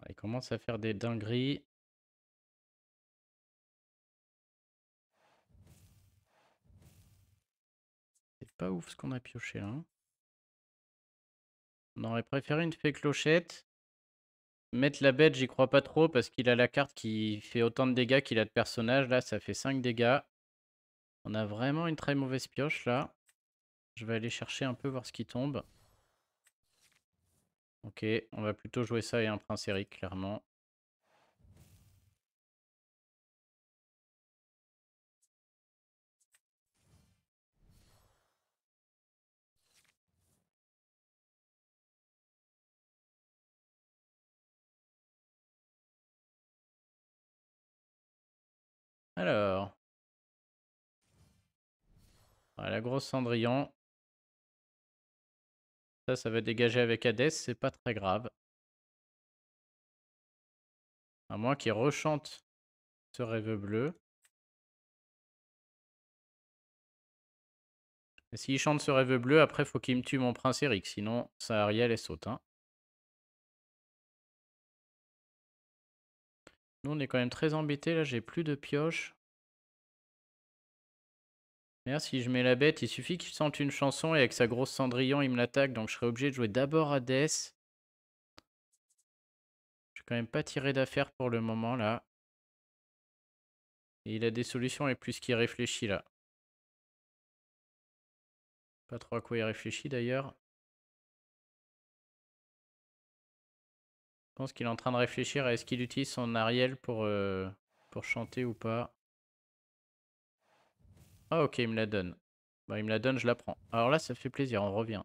[SPEAKER 1] Il commence à faire des dingueries. C'est pas ouf ce qu'on a pioché là, hein. On aurait préféré une fée clochette. Mettre la bête, j'y crois pas trop parce qu'il a la carte qui fait autant de dégâts qu'il a de personnages. Là, ça fait 5 dégâts. On a vraiment une très mauvaise pioche là. Je vais aller chercher un peu, voir ce qui tombe. Ok, on va plutôt jouer ça et un prince Eric, clairement. Alors, la grosse Cendrillon. Ça va dégager avec Hadès, c'est pas très grave. À moins qu'il rechante ce rêve bleu. Et s'il chante ce rêve bleu, après, faut qu'il me tue mon prince Eric. Sinon, sa Ariel, elle saute, hein. Nous, on est quand même très embêtés. Là, j'ai plus de pioche. D'ailleurs, si je mets la bête, il suffit qu'il sente une chanson et avec sa grosse Cendrillon, il me l'attaque. Donc, je serais obligé de jouer d'abord Hadès. Je vais quand même pas tirer d'affaire pour le moment, là. Et il a des solutions et plus qu'il réfléchit, là. Pas trop à quoi il réfléchit, d'ailleurs. Je pense qu'il est en train de réfléchir à est-ce qu'il utilise son Ariel pour chanter ou pas. Ah ok, il me la donne. Bah, il me la donne, je la prends. Alors là, ça fait plaisir, on revient.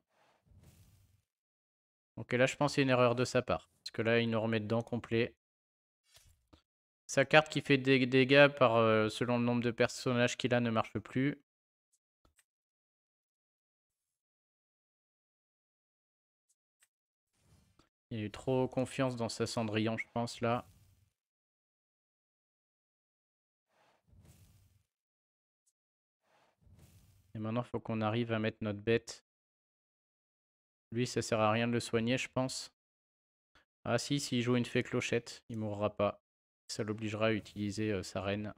[SPEAKER 1] Ok, là, je pense que c'est une erreur de sa part. Parce que là, il nous remet dedans complet. Sa carte qui fait des dégâts selon le nombre de personnages qu'il a ne marche plus. Il a eu trop confiance dans sa Cendrillon, je pense, là. Et maintenant, il faut qu'on arrive à mettre notre bête. Lui, ça sert à rien de le soigner, je pense. Ah si, s'il joue une fée clochette, il mourra pas. Ça l'obligera à utiliser sa reine.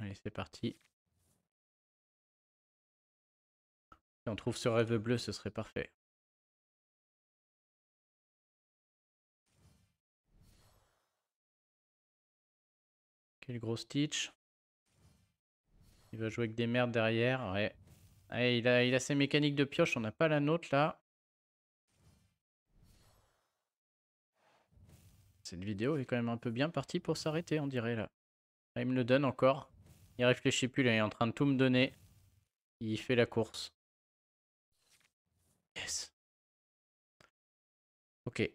[SPEAKER 1] Allez, c'est parti. Si on trouve ce rêve bleu, ce serait parfait. Quel gros Stitch. Il va jouer avec des merdes derrière. Ouais. Allez, il a ses mécaniques de pioche. On n'a pas la nôtre là. Cette vidéo est quand même un peu bien partie pour s'arrêter, on dirait là. Ah, il me le donne encore. Il réfléchit plus là. Il est en train de tout me donner. Il fait la course. Yes. Ok.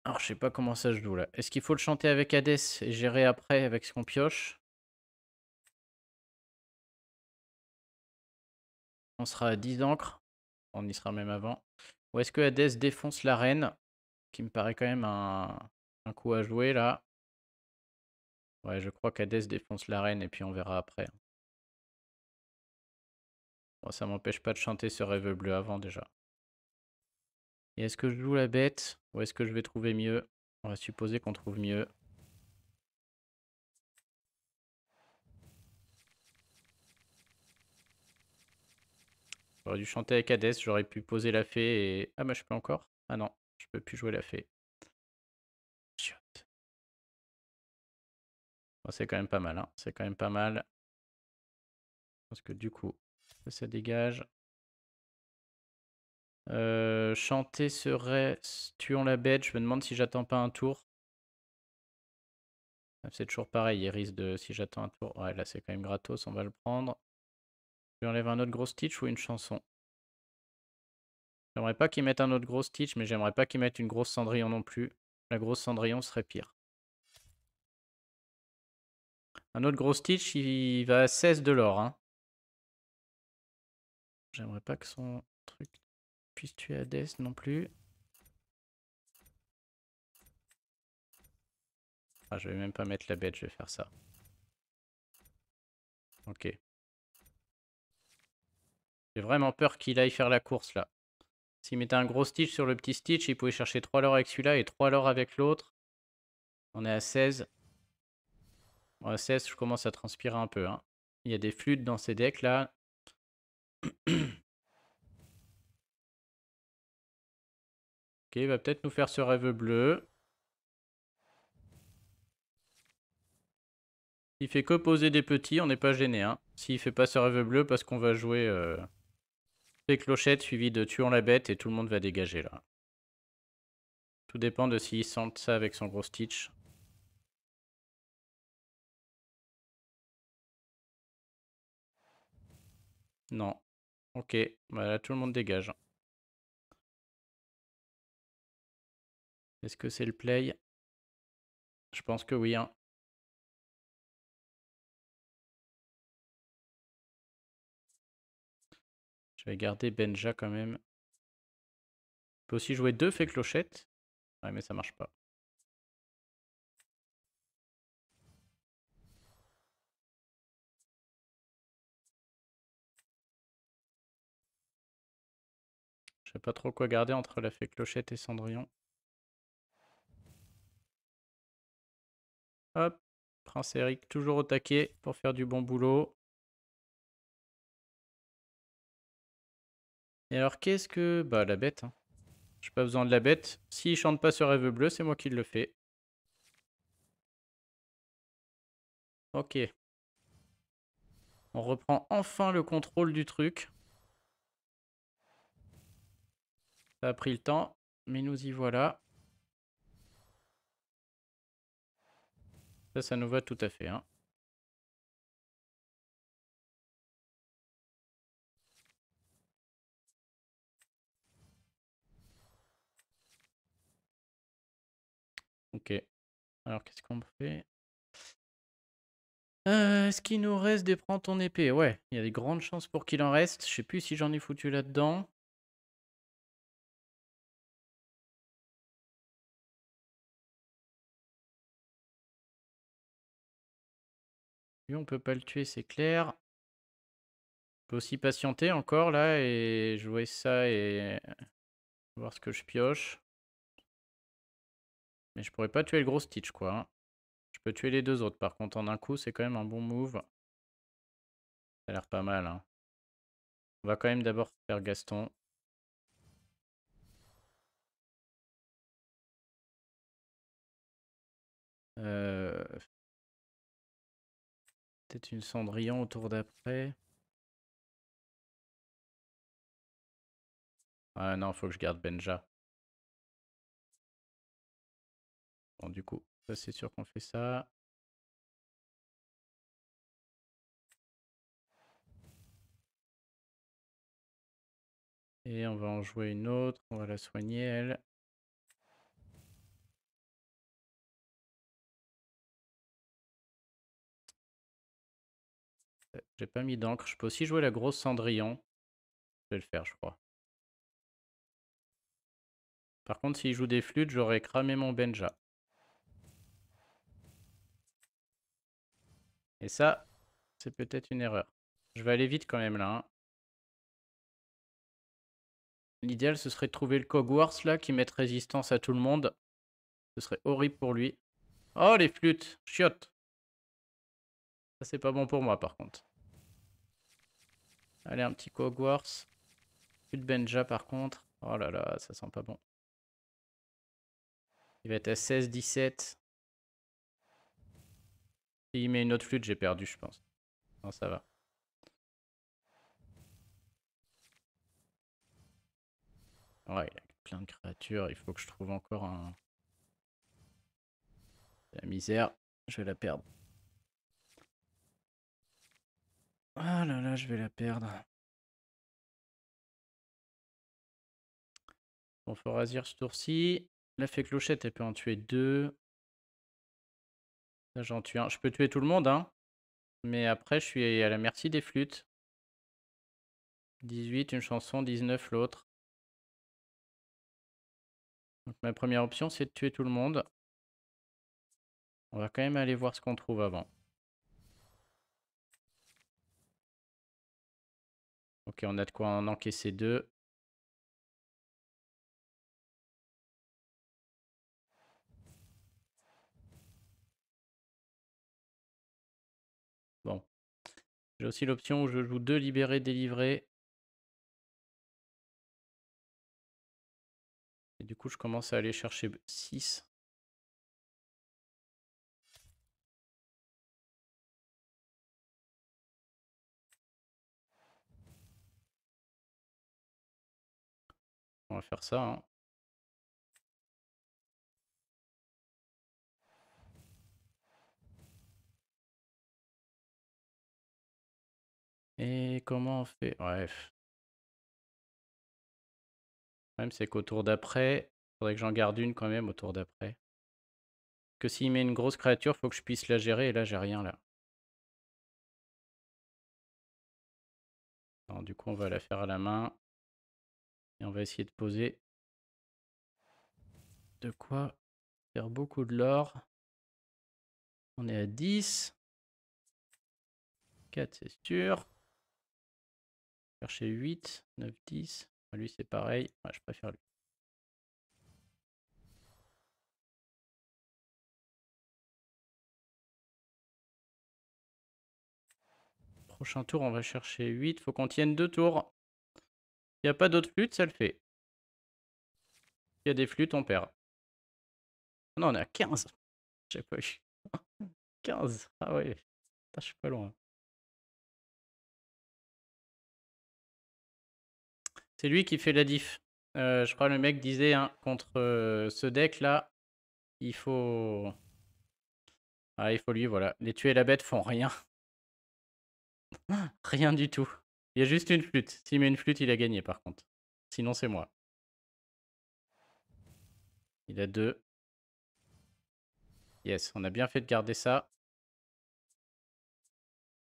[SPEAKER 1] Alors, je sais pas comment ça se joue là. Est-ce qu'il faut le chanter avec Hadès et gérer après avec ce qu'on pioche? On sera à 10 encres. On y sera même avant. Ou est-ce que Hadès défonce l'arène? qui me paraît quand même un coup à jouer là. Ouais, je crois qu'Hadès défonce l'arène et puis on verra après. Bon, ça m'empêche pas de chanter ce rêve bleu avant déjà. Et est-ce que je joue la bête ou est-ce que je vais trouver mieux? On va supposer qu'on trouve mieux. J'aurais dû chanter avec Hadès, j'aurais pu poser la fée et... Ah bah je peux encore? Ah non, je peux plus jouer la fée. Chiotte. Bon, c'est quand même pas mal, hein. C'est quand même pas mal. Parce que du coup, ça dégage. Chanter serait tuons la bête. Je me demande si j'attends pas un tour. C'est toujours pareil, il risque de... Si j'attends un tour... Ouais, là c'est quand même gratos, on va le prendre. Je lui enlève un autre gros Stitch ou une chanson? J'aimerais pas qu'ils mettent un autre gros Stitch, mais j'aimerais pas qu'ils mettent une grosse Cendrillon non plus. La grosse Cendrillon serait pire. Un autre gros Stitch, il va à 16 de l'or. Hein. J'aimerais pas que son truc puisse tuer Hades non plus. Ah, je vais même pas mettre la bête, je vais faire ça. Ok. J'ai vraiment peur qu'il aille faire la course là. S'il mettait un gros Stitch sur le petit Stitch, il pouvait chercher 3 lore avec celui-là et 3 lore avec l'autre. On est à 16. Bon, à 16, je commence à transpirer un peu. Hein. Il y a des flûtes dans ces decks là. Ok, il va peut-être nous faire ce rêve bleu. Il fait que poser des petits, on n'est pas gêné. Hein. S'il fait pas ce rêve bleu, parce qu'on va jouer les clochettes suivi de tuons la bête et tout le monde va dégager là. Tout dépend de s'il sent ça avec son gros Stitch. Non. Ok, bah là tout le monde dégage. Est-ce que c'est le play? Je pense que oui. Hein. Je vais garder Benja quand même. On peut aussi jouer 2 fées clochettes. Ouais, mais ça marche pas. Je sais pas trop quoi garder entre la fée clochette et Cendrillon. Hop, Prince Eric toujours au taquet pour faire du bon boulot. Et alors qu'est-ce que... Bah la bête. Hein. J'ai pas besoin de la bête. S'il chante pas ce rêve bleu, c'est moi qui le fais. Ok. On reprend enfin le contrôle du truc. Ça a pris le temps, mais nous y voilà. Ça nous va tout à fait. Hein. Ok. Alors qu'est-ce qu'on fait? Est-ce qu'il nous reste des prends ton épée? Ouais, il y a des grandes chances pour qu'il en reste. Je sais plus si j'en ai foutu là-dedans. Lui, on peut pas le tuer, c'est clair. On peut aussi patienter encore là et jouer ça et voir ce que je pioche. Mais je pourrais pas tuer le gros Stitch quoi. Hein. Je peux tuer les deux autres par contre en un coup, c'est quand même un bon move. Ça a l'air pas mal. Hein. On va quand même d'abord faire Gaston. Peut-être une Cendrillon au tour d'après. Ah non, faut que je garde Benja. Bon, du coup, ça c'est sûr qu'on fait ça. Et on va en jouer une autre. On va la soigner, elle. J'ai pas mis d'encre. Je peux aussi jouer la grosse Cendrillon. Je vais le faire, je crois. Par contre, s'il joue des flûtes, j'aurais cramé mon Benja. Et ça, c'est peut-être une erreur. Je vais aller vite quand même là. Hein. L'idéal, ce serait de trouver le Cogwars là qui mette résistance à tout le monde. Ce serait horrible pour lui. Oh, les flûtes, chiottes. Ça, c'est pas bon pour moi par contre. Allez, un petit Cogwars. Plus de Benja par contre. Oh là là, ça sent pas bon. Il va être à 16-17. S'il met une autre flûte, j'ai perdu, je pense. Non, ça va. Ouais, il a plein de créatures. Il faut que je trouve encore un... La misère. Je vais la perdre. Ah là là, je vais la perdre. Bon, faut rasir ce tour-ci. La fée clochette, elle peut en tuer 2. Là, j'en tue un. Je peux tuer tout le monde, hein. Mais après, je suis à la merci des flûtes. 18, une chanson, 19 l'autre. Donc ma première option, c'est de tuer tout le monde. On va quand même aller voir ce qu'on trouve avant. Ok, on a de quoi en encaisser 2. Bon. J'ai aussi l'option où je joue 2 libérés, délivrés. Et du coup, je commence à aller chercher 6. On va faire ça, hein. Et comment on fait? Bref. Le problème, c'est qu'au tour d'après, il faudrait que j'en garde une quand même au tour d'après. Que s'il met une grosse créature, il faut que je puisse la gérer. Et là, j'ai rien là. Alors, du coup, on va la faire à la main. Et on va essayer de poser de quoi faire beaucoup de l'or. On est à 10. 4, c'est sûr. Chercher 8, 9, 10. Lui, c'est pareil. Ouais, je préfère lui. Prochain tour, on va chercher 8. Faut qu'on tienne 2 tours. S'il n'y a pas d'autres flûtes, ça le fait. S'il y a des flûtes, on perd. Non, on est à 15. J'ai pas eu. 15. Ah ouais. Putain, je suis pas loin. C'est lui qui fait la diff. Je crois que le mec disait, hein, contre ce deck là, il faut... Ah, il faut lui, voilà. Les tuer la bête font rien. Rien du tout. Il y a juste une flûte. S'il met une flûte, il a gagné par contre. Sinon, c'est moi. Il a 2. Yes, on a bien fait de garder ça.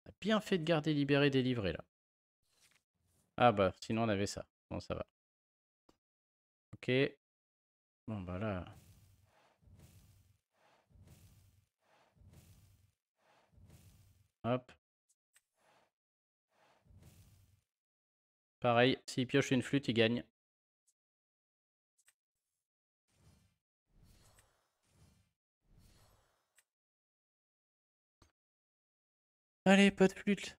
[SPEAKER 1] On a bien fait de garder libéré, délivré là. Ah bah, sinon on avait ça. Bon, ça va. Ok. Bon bah là... Hop. Pareil, s'il pioche une flûte, il gagne. Allez, pas de flûte.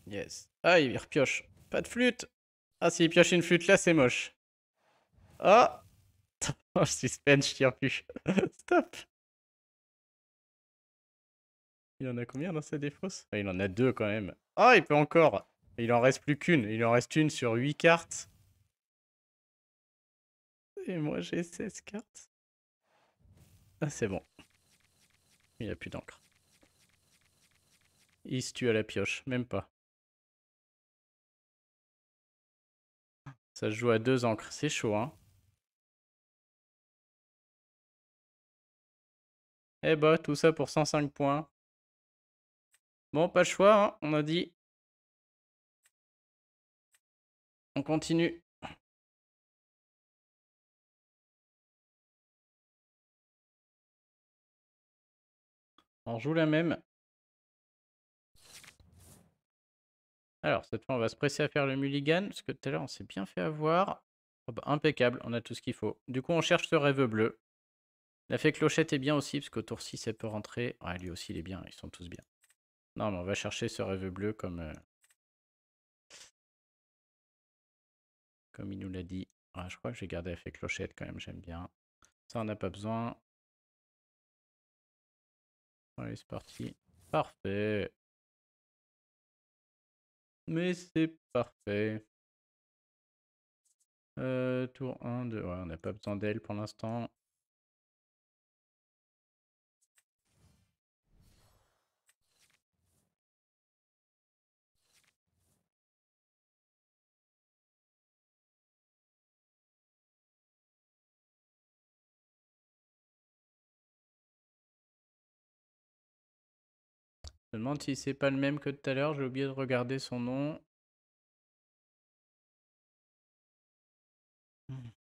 [SPEAKER 1] Yes. Ah, il repioche. Pas de flûte. Ah, s'il pioche une flûte là, c'est moche. Oh, oh suspense, je tire plus. Stop. Il en a combien dans sa défausse? Ah, il en a 2 quand même. Ah, il peut encore. Il en reste plus qu'une. Il en reste une sur 8 cartes. Et moi, j'ai 16 cartes. Ah, c'est bon. Il a plus d'encre. Il se tue à la pioche. Même pas. Ça se joue à 2 encres. C'est chaud, hein. Eh bah, tout ça pour 105 points. Bon, pas le choix, hein, on a dit. On continue. On joue la même. Alors, cette fois, on va se presser à faire le mulligan, parce que tout à l'heure, on s'est bien fait avoir. Oh bah, impeccable, on a tout ce qu'il faut. Du coup, on cherche ce rêve bleu. La fée clochette est bien aussi, parce qu'au tour 6, elle peut rentrer. Ouais, lui aussi, il est bien, ils sont tous bien. Non, mais on va chercher ce rêve bleu comme il nous l'a dit. Ah, je crois que j'ai gardé la fée clochette quand même, j'aime bien. Ça, on n'a pas besoin. Allez, c'est parti. Parfait. Mais c'est parfait. Tour 1, 2. Ouais, on n'a pas besoin d'elle pour l'instant. Je me demande si c'est pas le même que tout à l'heure. J'ai oublié de regarder son nom.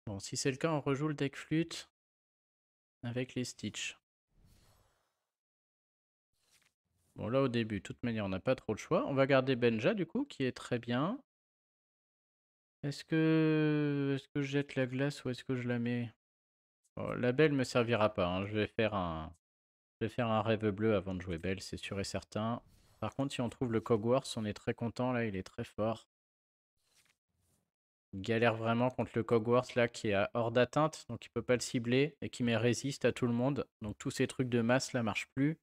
[SPEAKER 1] Bon, si c'est le cas, on rejoue le deck flûte avec les Stitch. Bon, là, au début, de toute manière, on n'a pas trop le choix. On va garder Benja, du coup, qui est très bien. Est-ce que je jette la glace ou est-ce que je la mets? Bon, la belle me servira pas, hein. Je vais faire un rêve bleu avant de jouer belle, c'est sûr et certain. Par contre, si on trouve le Cogworth, on est très content. Là, il est très fort. Il galère vraiment contre le Cogworth, là, qui est hors d'atteinte. Donc, il peut pas le cibler et qui met résiste à tout le monde. Donc, tous ces trucs de masse, là, marchent plus.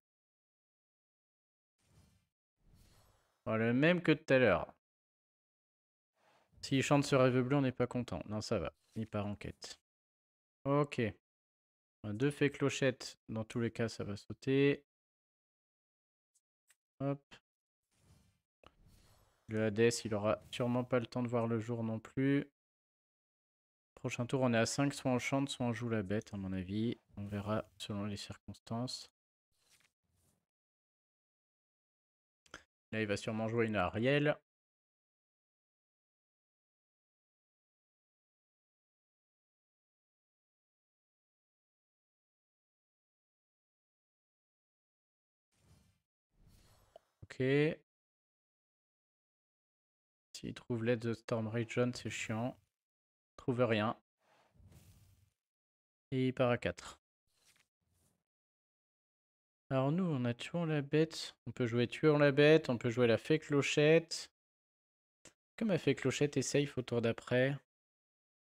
[SPEAKER 1] Voilà, le même que tout à l'heure. S'il chante ce rêve bleu, on n'est pas content. Non, ça va. Il part en quête. Ok. Deux fées clochettes. Dans tous les cas, ça va sauter. Hop. Le Hades, il aura sûrement pas le temps de voir le jour non plus. Prochain tour, on est à 5. Soit on chante, soit on joue la bête, à mon avis. On verra selon les circonstances. Là, il va sûrement jouer une Ariel. Ok. S'il trouve Let the Storm Region, c'est chiant. Il trouve rien. Et il part à 4. Alors nous, on a tué la bête. On peut jouer tueur la bête. On peut jouer la fée clochette. Comme la fée clochette est safe au tour d'après.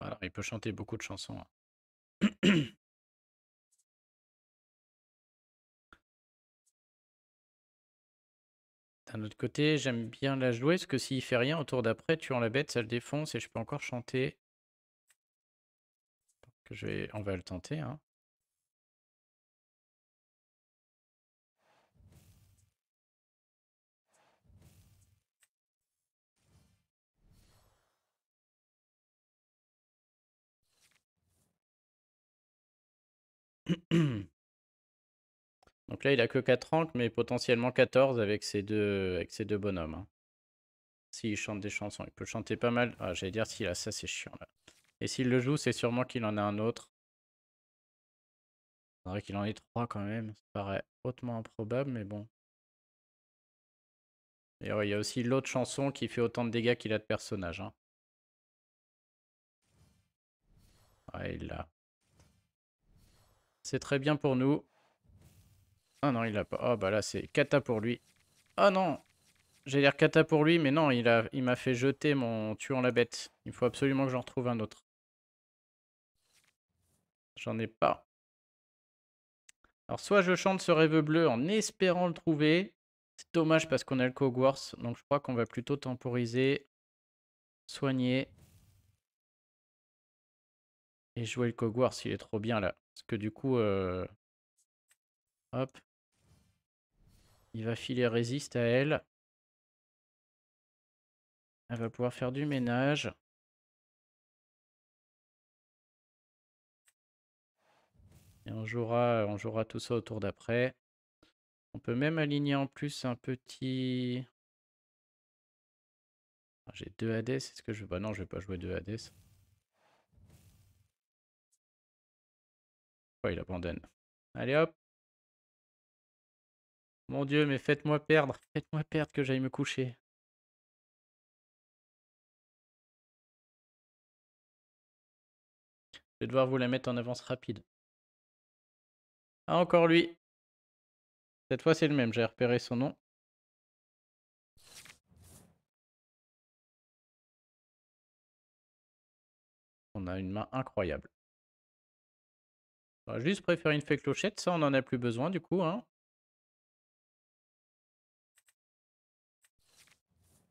[SPEAKER 1] Alors, il peut chanter beaucoup de chansons, hein. D'un autre côté, j'aime bien la jouer, parce que s'il fait rien au tour d'après, tuant la bête, ça le défonce et je peux encore chanter. On va le tenter, hein. Donc là, il a que 4 ranks, mais potentiellement 14 avec ces deux bonhommes, hein. S'il chante des chansons, il peut chanter pas mal. Ah, j'allais dire s'il a ça, c'est chiant là. Et s'il le joue, c'est sûrement qu'il en a un autre. Il faudrait qu'il en ait 3 quand même. Ça paraît hautement improbable, mais bon. Et ouais, il y a aussi l'autre chanson qui fait autant de dégâts qu'il a de personnages, hein. Ouais, il l'a. C'est très bien pour nous. Ah non, il l'a pas. Oh bah là, c'est cata pour lui. Ah non! J'ai l'air cata pour lui, mais non, il m'a fait jeter mon tuant la bête. Il faut absolument que j'en retrouve un autre. J'en ai pas. Alors, soit je chante ce rêve bleu en espérant le trouver. C'est dommage parce qu'on a le Cogworth. Donc, je crois qu'on va plutôt temporiser, soigner et jouer le Cogworth. Il est trop bien là. Parce que du coup, hop, il va filer résiste à elle. Elle va pouvoir faire du ménage. Et on jouera tout ça au tour d'après. On peut même aligner en plus un petit... J'ai 2 Hades, est-ce que je... Bah non, je vais pas jouer 2 Hades. Oh, il abandonne. Allez hop. Mon Dieu, mais faites-moi perdre. Faites-moi perdre que j'aille me coucher. Je vais devoir vous la mettre en avance rapide. Ah, encore lui. Cette fois, c'est le même. J'ai repéré son nom. On a une main incroyable. On va juste préférer une fée clochette. Ça, on n'en a plus besoin du coup. Hein.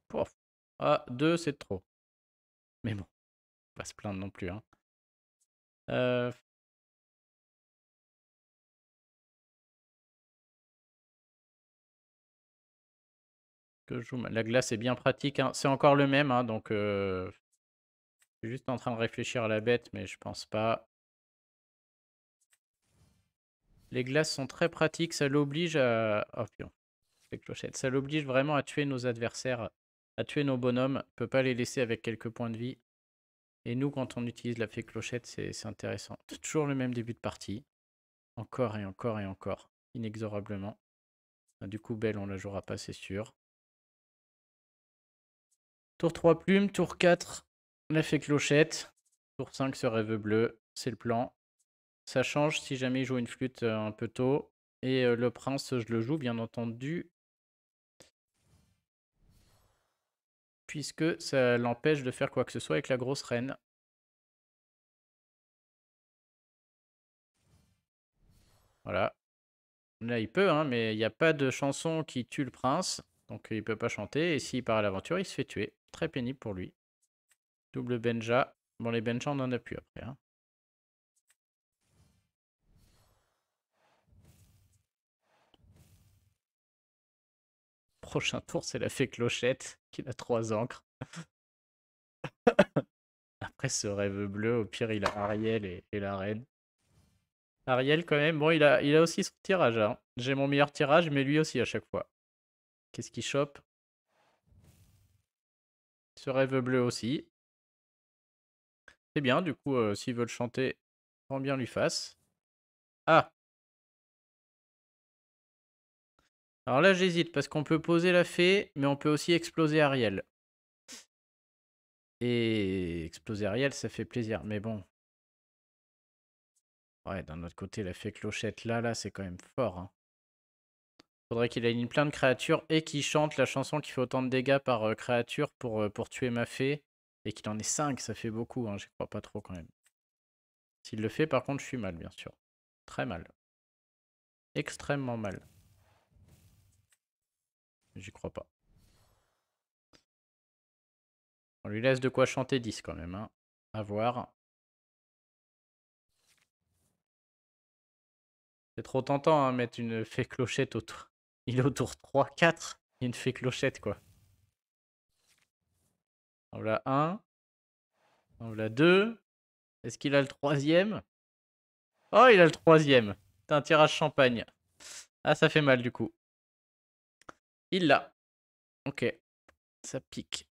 [SPEAKER 1] Pouf. Ah, 2, c'est trop. Mais bon, pas se plaindre non plus. Hein. Que je joue... La glace est bien pratique. Hein. C'est encore le même. Hein, donc, je suis juste en train de réfléchir à la bête, mais je pense pas. Les glaces sont très pratiques. Ça l'oblige à... Oh, pion. Fée clochette. Ça l'oblige vraiment à tuer nos adversaires, à tuer nos bonhommes. On peut pas les laisser avec quelques points de vie. Et nous, quand on utilise la fée clochette, c'est intéressant. C'est toujours le même début de partie. Encore et encore et encore. Inexorablement. Du coup, Belle, on la jouera pas, c'est sûr. Tour 3 plumes. Tour 4, la fée clochette. Tour 5, ce rêve bleu. C'est le plan. Ça change si jamais il joue une flûte un peu tôt. Et le prince, je le joue, bien entendu. Puisque ça l'empêche de faire quoi que ce soit avec la grosse reine. Voilà. Là, il peut, hein, mais il n'y a pas de chanson qui tue le prince. Donc, il peut pas chanter. Et s'il part à l'aventure, il se fait tuer. Très pénible pour lui. Double Benja. Bon, les Benja, on en a plus après. Hein. Prochain tour, c'est la fée clochette qui a 3 encres. Après ce rêve bleu, au pire, il a Ariel et la reine. Ariel, quand même, bon, il a aussi son tirage. Hein. J'ai mon meilleur tirage, mais lui aussi à chaque fois. Qu'est-ce qu'il chope? Ce rêve bleu aussi. C'est bien, du coup, s'ils veulent chanter, tant bien lui fasse. Ah! Alors là, j'hésite, parce qu'on peut poser la fée, mais on peut aussi exploser Ariel. Et exploser Ariel, ça fait plaisir, mais bon. Ouais, d'un autre côté, la fée clochette, là, c'est quand même fort. Hein. Faudrait qu'il aligne plein de créatures et qu'il chante la chanson qui fait autant de dégâts par créature pour tuer ma fée. Et qu'il en ait 5, ça fait beaucoup, hein, j'y crois pas trop quand même. S'il le fait, par contre, je suis mal, bien sûr. Très mal. Extrêmement mal. J'y crois pas. On lui laisse de quoi chanter 10 quand même, hein. À voir. C'est trop tentant, hein, mettre une fée clochette autour. Il est au tour 3, 4. Il y a une fée clochette, quoi. En voilà un. En voilà deux. Est-ce qu'il a le troisième? Oh, il a le troisième. C'est un tirage champagne. Ah, ça fait mal du coup. Il l'a. Ok. Ça pique.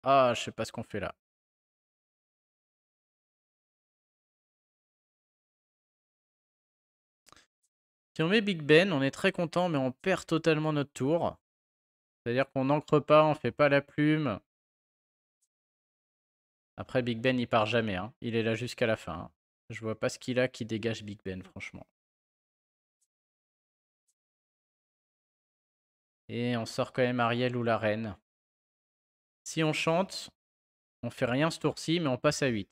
[SPEAKER 1] Ah, je sais pas ce qu'on fait là. Si on met Big Ben, on est très content, mais on perd totalement notre tour. C'est-à-dire qu'on n'ancre pas, on fait pas la plume. Après, Big Ben, il part jamais. Hein. Il est là jusqu'à la fin. Hein. Je vois pas ce qu'il a qui dégage Big Ben, franchement. Et on sort quand même Ariel ou la reine. Si on chante, on fait rien ce tour-ci, mais on passe à 8.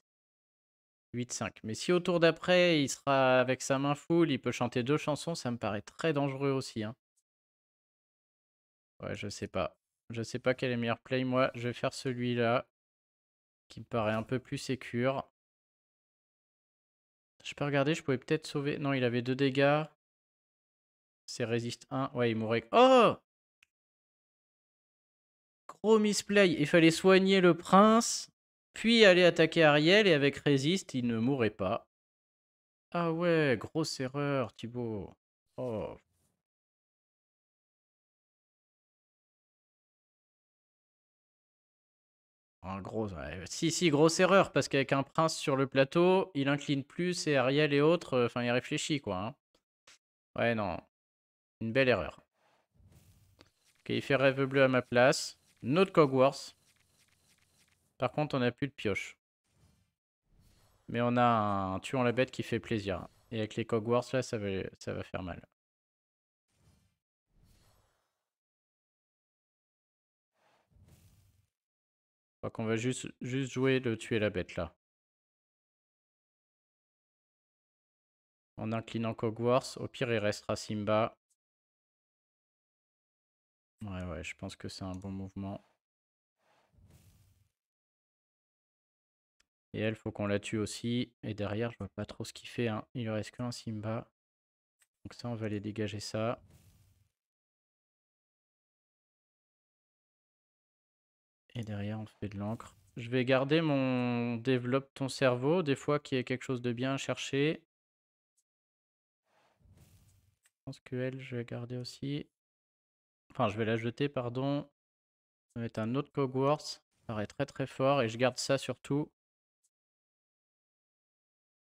[SPEAKER 1] 8-5. Mais si au tour d'après, il sera avec sa main full, il peut chanter 2 chansons, ça me paraît très dangereux aussi. Hein. Ouais, je sais pas. Je sais pas quel est le meilleur play. Moi, je vais faire celui-là, qui me paraît un peu plus sécure. Je peux regarder, je pouvais peut-être sauver... Non, il avait 2 dégâts. C'est résiste 1. Ouais, il mourrait... Oh! Gros misplay. Il fallait soigner le prince, puis aller attaquer Ariel, et avec résiste, il ne mourrait pas. Ah ouais, grosse erreur, Thibaut. Oh, un gros. Ouais. Si, si, grosse erreur, parce qu'avec un prince sur le plateau, il incline plus et Ariel et autres, enfin, il réfléchit, quoi. Hein. Ouais, non, une belle erreur. Ok, il fait rêve bleu à ma place. Notre Cogworth. Par contre, on n'a plus de pioche. Mais on a un tuant la bête qui fait plaisir. Et avec les Cogworths, là, ça va faire mal. Je crois qu'on va juste jouer le tuer la bête, là. En inclinant Cogworths. Au pire, il restera Simba. Ouais, ouais, je pense que c'est un bon mouvement. Et elle, faut qu'on la tue aussi. Et derrière, je vois pas trop ce qu'il fait. Hein. Il lui reste qu'un Simba. Donc ça, on va aller dégager ça. Et derrière, on fait de l'encre. Je vais garder mon développe ton cerveau. Des fois qu'il y ait quelque chose de bien à chercher. Je pense que elle, je vais garder aussi. Enfin, je vais la jeter, pardon. Je vais mettre un autre Cogworth. Ça paraît très très fort. Et je garde ça surtout.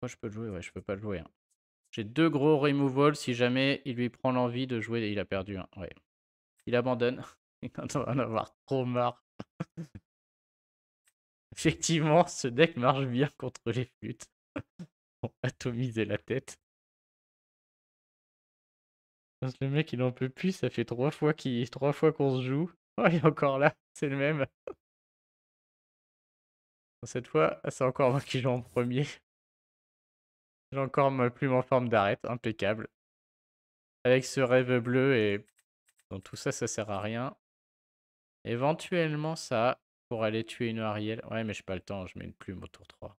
[SPEAKER 1] Moi, je peux le jouer. Ouais, je peux pas le jouer. Hein. J'ai deux gros removals. Si jamais il lui prend l'envie de jouer, il a perdu. Hein. Ouais. Il abandonne. Il va en avoir trop marre. Effectivement, ce deck marche bien contre les flûtes. On va atomiser la tête. Parce que le mec, il en peut plus. Ça fait trois fois qu'on se joue. Oh, il est encore là. C'est le même. Cette fois, c'est encore moi qui joue en premier. J'ai encore ma plume en forme d'arête. Impeccable. Avec ce rêve bleu et... Donc tout ça, ça sert à rien. Éventuellement, ça, pour aller tuer une Ariel. Ouais, mais j'ai pas le temps. Je mets une plume au tour 3.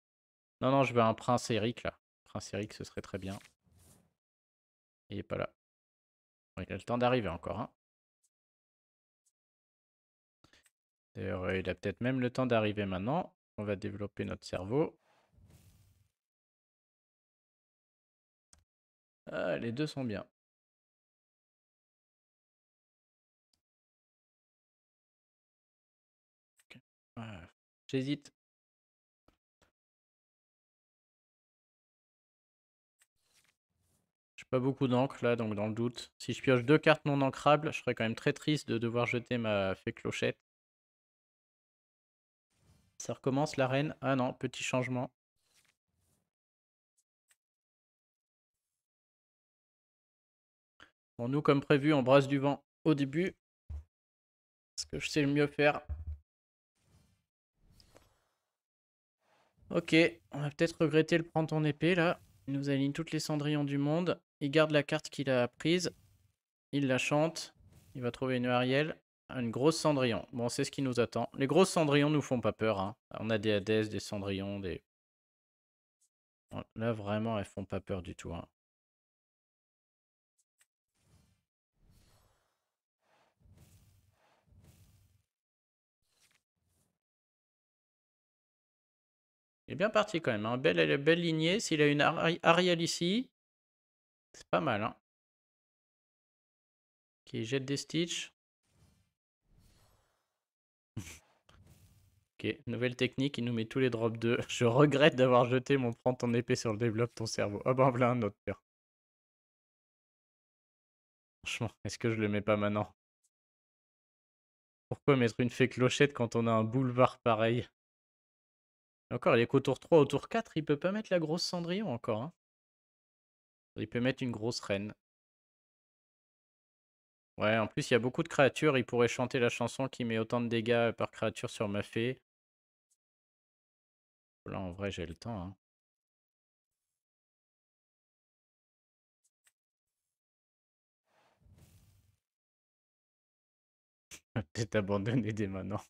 [SPEAKER 1] Non, non, je veux un prince Eric, là. Prince Eric, ce serait très bien. Il est pas là. Bon, il a le temps d'arriver encore, hein. D'ailleurs, il a peut-être même le temps d'arriver maintenant. On va développer notre cerveau. Ah, les deux sont bien. Ok. Ah, j'hésite. J'ai pas beaucoup d'encre là, donc dans le doute. Si je pioche deux cartes non ancrables, je serais quand même très triste de devoir jeter ma fée clochette. Ça recommence la reine. Ah non, petit changement. Bon, nous, comme prévu, on brasse du vent au début. Ce que je sais le mieux faire. Ok, on va peut-être regretter le prendre ton épée là. Il nous aligne toutes les cendrillons du monde. Il garde la carte qu'il a prise. Il la chante. Il va trouver une Ariel. Une grosse cendrillon. Bon, c'est ce qui nous attend. Les grosses cendrillons nous font pas peur. Hein. On a des Hadès, des cendrillons, des... Là, vraiment, elles font pas peur du tout. Hein. Il est bien parti quand même. Hein. Belle lignée. S'il a une Ariel ici, c'est pas mal. Hein. Qui jette des Stitch. Ok, nouvelle technique. Il nous met tous les drops 2. Je regrette d'avoir jeté mon prends ton épée sur le développe ton cerveau. Ah ben voilà un autre peur. Franchement, est-ce que je le mets pas maintenant? Pourquoi mettre une fée clochette quand on a un boulevard pareil? Encore, il est qu'au tour 3, au tour 4, il peut pas mettre la grosse Cendrillon encore. Hein. Il peut mettre une grosse reine. Ouais, en plus, il y a beaucoup de créatures. Il pourrait chanter la chanson qui met autant de dégâts par créature sur ma fée. Là, en vrai, j'ai le temps. Hein. Peut-être abandonner dès maintenant.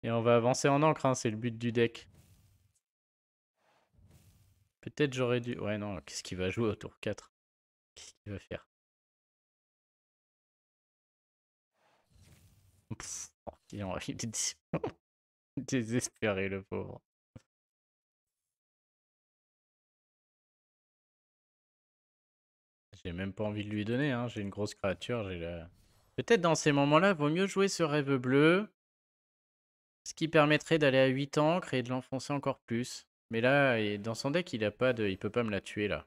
[SPEAKER 1] Et on va avancer en encre, hein, c'est le but du deck. Peut-être j'aurais dû... Ouais, non, qu'est-ce qu'il va jouer au tour 4? Qu'est-ce qu'il va faire? Pff, oh, il est désespéré, le pauvre. J'ai même pas envie de lui donner, hein. J'ai une grosse créature, Peut-être dans ces moments-là, vaut mieux jouer ce rêve bleu, ce qui permettrait d'aller à 8 ancres et de l'enfoncer encore plus. Mais là, dans son deck, il a pas de... il peut pas me la tuer, là.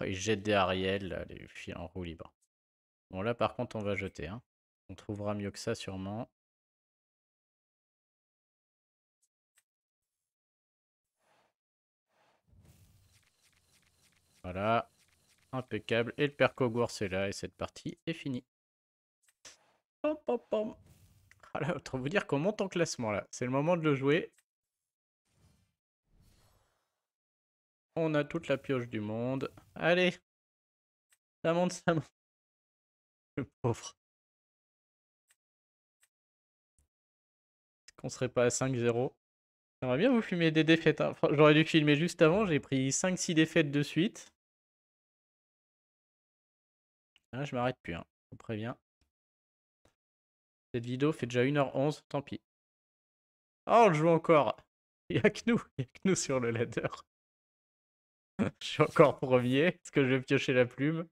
[SPEAKER 1] Oh, il jette des Ariel, là, les filles en roue libre. Bon, là, par contre, on va jeter, hein. On trouvera mieux que ça, sûrement. Voilà. Impeccable. Et le père Kogours est là, et cette partie est finie. Pom, pom, pom. Voilà, autant vous dire qu'on monte en classement, là. C'est le moment de le jouer. On a toute la pioche du monde. Allez, ça monte, ça monte. Le pauvre. Est-ce qu'on serait pas à 5-0? J'aimerais bien vous filmer des défaites, hein. J'aurais dû filmer juste avant, j'ai pris 5-6 défaites de suite. Ah, je m'arrête plus, hein. Je vous préviens. Cette vidéo fait déjà 1h11, tant pis. Oh, on le joue encore. Il n'y a que nous, sur le ladder. Je suis encore premier. Est-ce que je vais piocher la plume?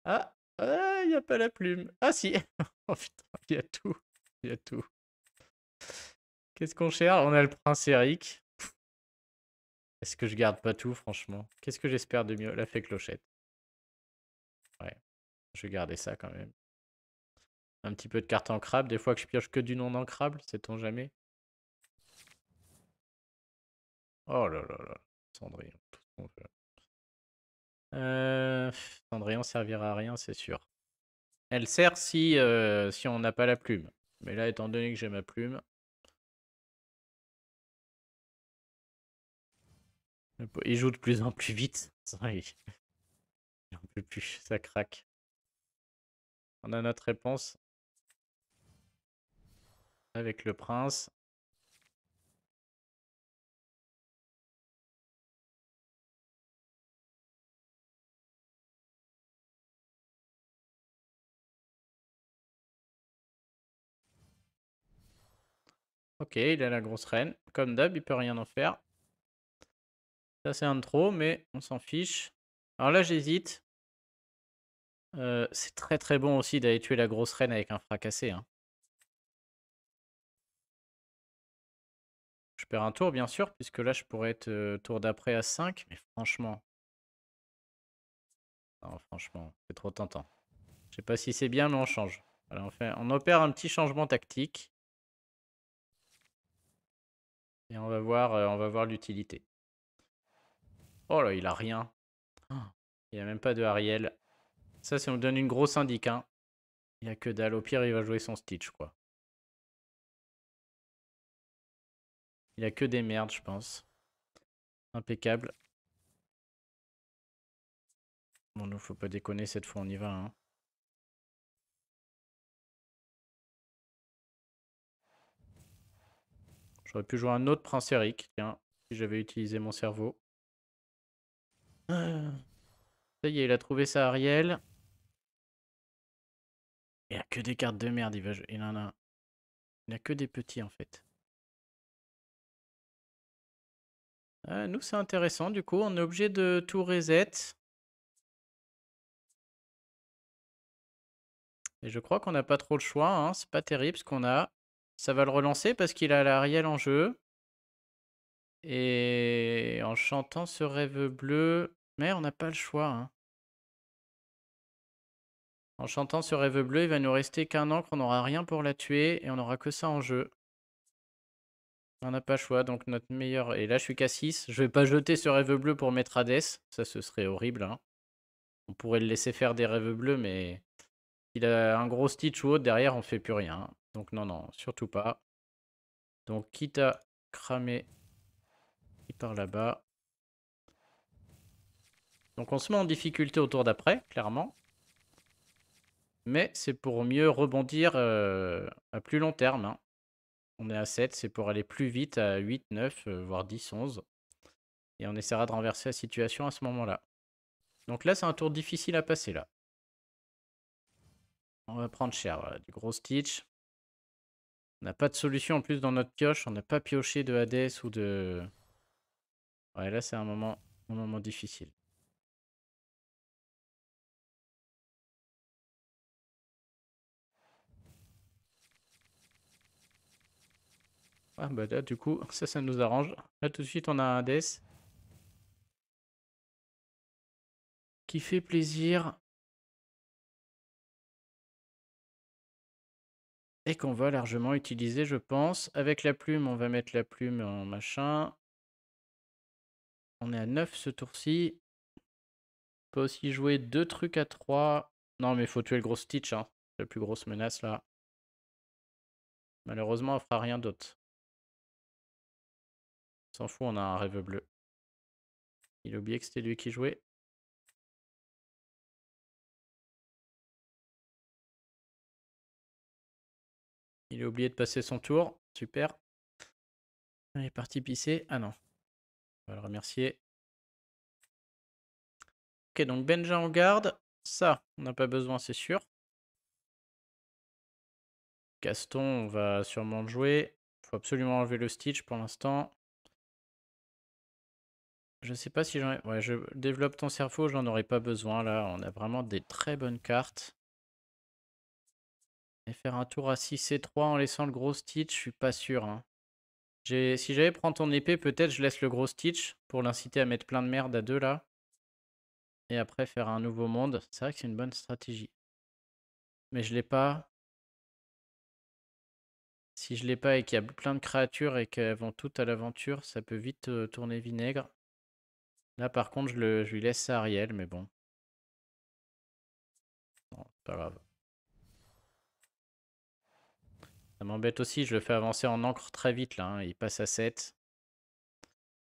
[SPEAKER 1] Ah, il n'y a pas la plume. Ah si. Oh putain, il y a tout. Il y a tout. Qu'est-ce qu'on cherche? On a le prince Eric. Est-ce que je garde pas tout, franchement? Qu'est-ce que j'espère de mieux? La fée clochette. Ouais, je vais garder ça quand même. Un petit peu de carte ancrable. Des fois que je pioche que du non ancrable, sait-on jamais? Oh là là là. Cendrillon, tout ce qu'on veut. Cendrillon servira à rien, c'est sûr. Elle sert si on n'a pas la plume. Mais là, étant donné que j'ai ma plume... Il joue de plus en plus vite. Il en peut plus, ça craque. On a notre réponse. Avec le prince. Ok, il a la grosse reine. Comme d'hab, il peut rien en faire. Ça, c'est un de trop, mais on s'en fiche. Alors là, j'hésite. C'est très très bon aussi d'aller tuer la grosse reine avec un fracassé, hein. Je perds un tour, bien sûr, puisque là, je pourrais être tour d'après à 5. Mais franchement... Non, franchement, c'est trop tentant. Je sais pas si c'est bien, mais on change. Voilà, on opère un petit changement tactique. Et on va voir l'utilité. Oh là, il a rien. Oh, il n'y a même pas de Ariel. Ça, ça nous donne une grosse indique, hein. Il n'y a que dalle. Au pire, il va jouer son Stitch, quoi. Il n'y a que des merdes, je pense. Impeccable. Bon, nous, faut pas déconner, cette fois, on y va, hein. J'aurais pu jouer un autre Prince Eric, tiens, si j'avais utilisé mon cerveau. Ah. Ça y est, il a trouvé sa Ariel. Il n'y a que des cartes de merde, il en a... Il n'y a que des petits, en fait. Nous, c'est intéressant, du coup, on est obligé de tout reset. Et je crois qu'on n'a pas trop le choix, hein. C'est pas terrible ce qu'on a. Ça va le relancer parce qu'il a l'Ariel en jeu. Et en chantant ce rêve bleu... Mais on n'a pas le choix, hein. En chantant ce rêve bleu, il va nous rester qu'un an, qu'on n'aura rien pour la tuer. Et on n'aura que ça en jeu. On n'a pas le choix, donc notre meilleur... Et là, je suis qu'à 6. Je vais pas jeter ce rêve bleu pour mettre Hades. Ça, ce serait horrible, hein. On pourrait le laisser faire des rêves bleus, mais... Il a un gros Stitch ou autre derrière, on fait plus rien. Donc non, non, surtout pas. Donc quitte à cramer, il part là-bas. Donc on se met en difficulté au tour d'après, clairement. Mais c'est pour mieux rebondir à plus long terme, hein. On est à 7, c'est pour aller plus vite à 8, 9, voire 10, 11. Et on essaiera de renverser la situation à ce moment-là. Donc là, c'est un tour difficile à passer, là. On va prendre cher, voilà, du gros Stitch. On n'a pas de solution en plus dans notre pioche. On n'a pas pioché de Hades ou de... Ouais, là, c'est un moment difficile. Ah bah là, du coup, ça nous arrange. Là, tout de suite, on a un Hades qui fait plaisir et qu'on va largement utiliser, je pense. Avec la plume, on va mettre la plume en machin. On est à 9 ce tour-ci. On peut aussi jouer 2 trucs à 3. Non, mais il faut tuer le gros Stitch, hein. C'est la plus grosse menace, là. Malheureusement, on fera rien d'autre. On s'en fout, on a un rêve bleu. Il a oublié que c'était lui qui jouait. Il a oublié de passer son tour. Super. Il est parti pisser. Ah non. On va le remercier. Ok, donc Benja en garde. Ça, on n'a pas besoin, c'est sûr. Gaston, on va sûrement le jouer. Il faut absolument enlever le Stitch pour l'instant. Je sais pas si j'en ai... Ouais, je développe ton cerveau, j'en aurais pas besoin là. On a vraiment des très bonnes cartes. Et faire un tour à 6 et 3 en laissant le gros Stitch, je suis pas sûr, hein. Si j'avais prendre ton épée, peut-être je laisse le gros Stitch pour l'inciter à mettre plein de merde à 2 là. Et après faire un nouveau monde. C'est vrai que c'est une bonne stratégie. Mais je l'ai pas. Si je l'ai pas et qu'il y a plein de créatures et qu'elles vont toutes à l'aventure, ça peut vite tourner vinaigre. Là par contre je lui laisse ça à Ariel, mais bon. Non, pas grave. Ça m'embête aussi, je le fais avancer en encre très vite là, hein. Il passe à 7.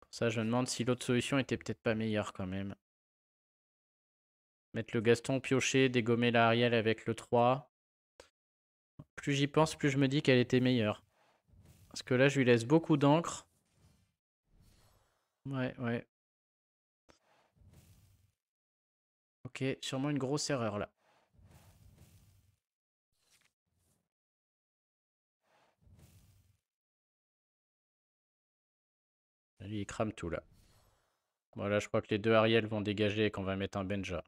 [SPEAKER 1] Pour ça je me demande si l'autre solution était peut-être pas meilleure quand même. Mettre le Gaston piocher, dégommer la Ariel avec le 3. Plus j'y pense, plus je me dis qu'elle était meilleure. Parce que là je lui laisse beaucoup d'encre. Ouais, ouais. Ok, sûrement une grosse erreur là. Lui il crame tout là. Voilà, je crois que les deux Ariel vont dégager et qu'on va mettre un Benja.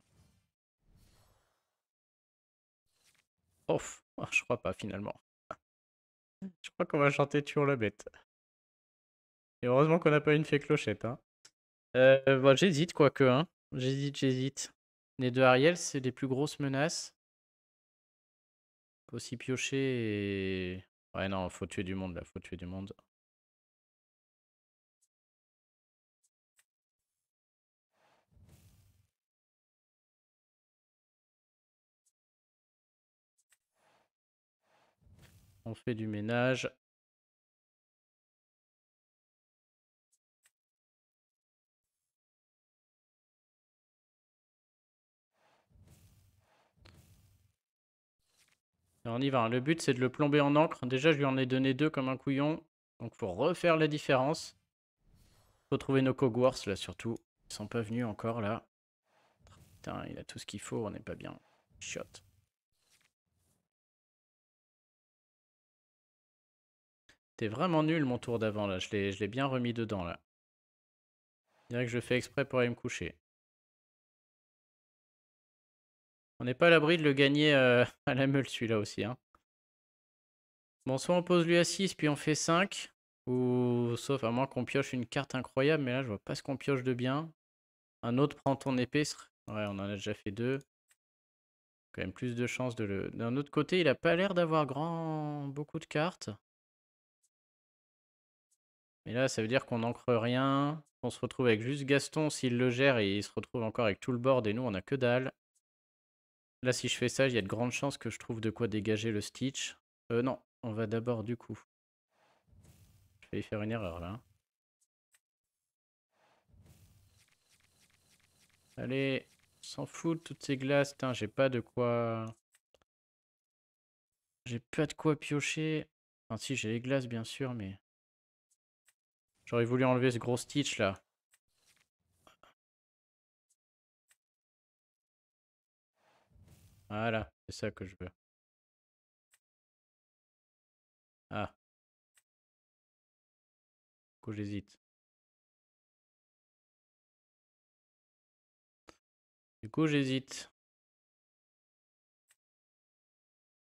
[SPEAKER 1] Ouf, je crois pas finalement. Je crois qu'on va chanter Tuons la bête. Et heureusement qu'on n'a pas une fée clochette, hein. Bon, j'hésite quoique, hein. J'hésite. Les deux Ariel, c'est les plus grosses menaces. Faut aussi piocher et... Ouais, non, faut tuer du monde là, faut tuer du monde. On fait du ménage. Et on y va, hein. Le but, c'est de le plomber en encre. Déjà, je lui en ai donné 2 comme un couillon. Donc, faut refaire la différence. Faut trouver nos Cogwars, là, surtout. Ils sont pas venus encore, là. Putain, il a tout ce qu'il faut, on n'est pas bien. Shot. T'es vraiment nul, mon tour d'avant, là. Je l'ai bien remis dedans, là. Je dirais que je fais exprès pour aller me coucher. On n'est pas à l'abri de le gagner à la meule, celui-là aussi, hein. Bon, soit on pose lui à 6, puis on fait 5. Ou sauf à moins qu'on pioche une carte incroyable, mais là, je vois pas ce qu'on pioche de bien. Un autre prend ton épée. Ouais, on en a déjà fait 2. Quand même plus de chances de le... D'un autre côté, il a pas l'air d'avoir beaucoup de cartes. Mais là, ça veut dire qu'on n'ancre rien. On se retrouve avec juste Gaston s'il le gère et il se retrouve encore avec tout le board et nous, on a que dalle. Là, si je fais ça, il y a de grandes chances que je trouve de quoi dégager le Stitch. Non, on va d'abord du coup. Je vais y faire une erreur là, hein. Allez, on s'en fout de toutes ces glaces. Putain, j'ai pas de quoi... J'ai pas de quoi piocher. Enfin si, j'ai les glaces bien sûr, mais... J'aurais voulu enlever ce gros Stitch là. Voilà, c'est ça que je veux. Ah, du coup j'hésite.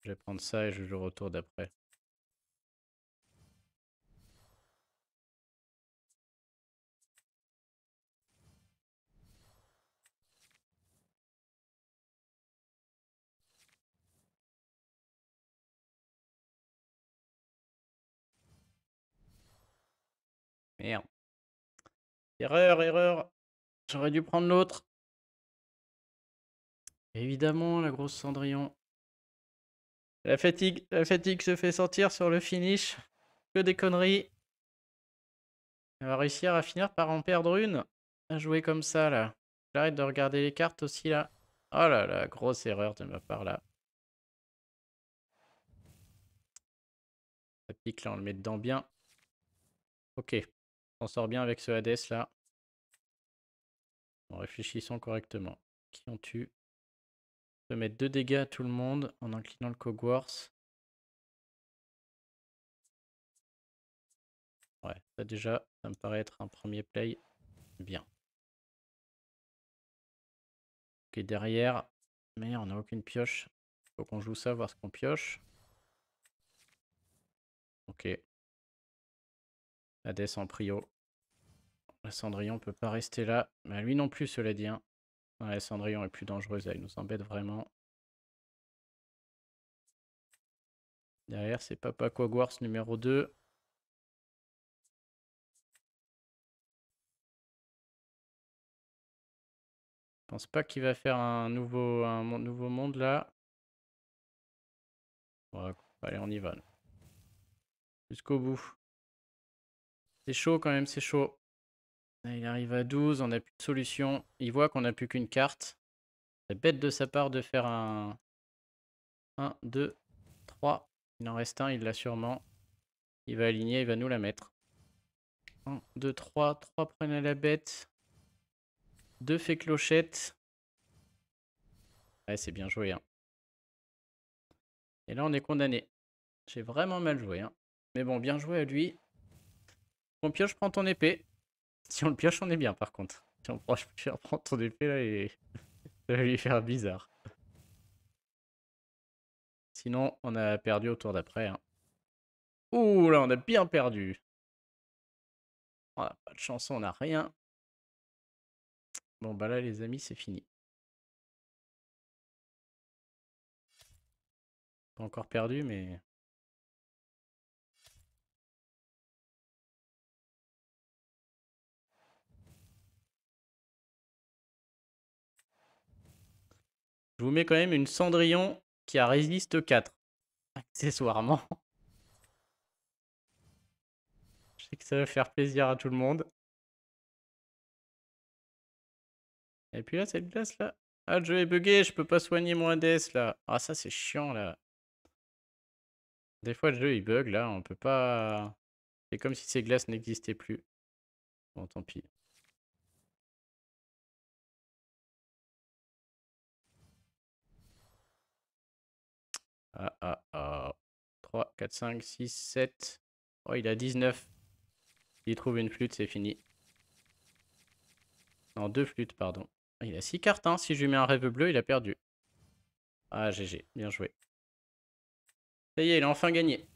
[SPEAKER 1] Je vais prendre ça et je joue le retour d'après. Merde. Erreur, erreur. J'aurais dû prendre l'autre. Évidemment, la grosse Cendrillon. La fatigue se fait sentir sur le finish. Que des conneries. Elle va réussir à finir par en perdre une. À jouer comme ça, là. J'arrête de regarder les cartes aussi, là. Oh là là, grosse erreur de ma part, là. Ça pique, là, on le met dedans bien. Ok. On sort bien avec ce Hades, là. En réfléchissant correctement. Qui on tue? On peut mettre 2 dégâts à tout le monde en inclinant le Cogwars. Ouais, ça déjà, ça me paraît être un premier play bien. Ok, derrière, mais on n'a aucune pioche. Faut qu'on joue ça, voir ce qu'on pioche. Ok. Hades en prio. La Cendrillon peut pas rester là. Mais lui non plus, cela dit. Hein. La Cendrillon est plus dangereuse, elle nous embête vraiment. Derrière, c'est Papa Cogwars numéro 2. Je pense pas qu'il va faire un nouveau monde là. Ouais, allez, on y va. Jusqu'au bout. C'est chaud quand même, c'est chaud. Il arrive à 12, on n'a plus de solution. Il voit qu'on n'a plus qu'une carte. C'est bête de sa part de faire un 1, 2, 3. Il en reste un, il l'a sûrement. Il va aligner, il va nous la mettre. 1, 2, 3. 3 prennent à la bête. 2 fait clochette. Ouais, c'est bien joué. Hein. Et là, on est condamné. J'ai vraiment mal joué. Hein. Mais bon, bien joué à lui. On pioche, prends ton épée. Si on le pioche, on est bien par contre. Si on prend ton épée là, et ça va lui faire bizarre. Sinon, on a perdu au tour d'après. Hein. Ouh là, on a bien perdu. On n'a pas de chanson, on n'a rien. Bon, bah là, les amis, c'est fini. Pas encore perdu, mais... Je vous mets quand même une Cendrillon qui a résiste 4. Accessoirement. Je sais que ça va faire plaisir à tout le monde. Et puis là, cette glace là. Ah, le jeu est bugué, je peux pas soigner mon Hades là. Ah, ça c'est chiant là. Des fois, le jeu il bug là, on peut pas. C'est comme si ces glaces n'existaient plus. Bon, tant pis. Ah, ah, ah. 3, 4, 5, 6, 7. Oh, il a 19. Il trouve une flûte, c'est fini. Non, 2 flûtes, pardon. Ah, il a 6 cartes, hein. Si je lui mets un rêve bleu, il a perdu. Ah, GG, bien joué. Ça y est, il a enfin gagné.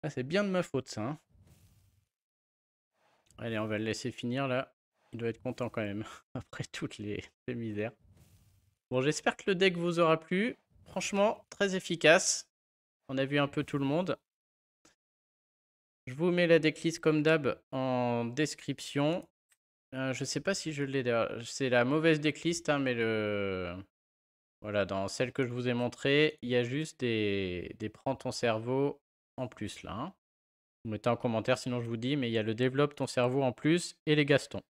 [SPEAKER 1] Ah, c'est bien de ma faute, ça. Hein. Allez, on va le laisser finir, là. Il doit être content, quand même, après toutes les misères. Bon, j'espère que le deck vous aura plu. Franchement, très efficace. On a vu un peu tout le monde. Je vous mets la decklist, comme d'hab, en description. Je sais pas si je l'ai d'ailleurs. C'est la mauvaise decklist, hein, mais le... Voilà, dans celle que je vous ai montrée, il y a juste des prends ton cerveau en plus là. Hein. Vous mettez en commentaire sinon je vous dis, mais il y a le développe ton cerveau en plus et les Gastons.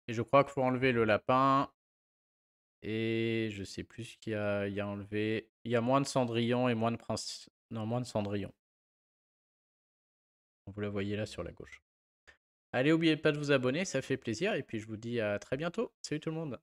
[SPEAKER 1] Et je crois qu'il faut enlever le lapin. Et je sais plus ce qu'il y a enlevé. Il y a moins de Cendrillon et moins de Prince. Non, moins de Cendrillon. Vous la voyez là sur la gauche. Allez, n'oubliez pas de vous abonner, ça fait plaisir. Et puis je vous dis à très bientôt. Salut tout le monde.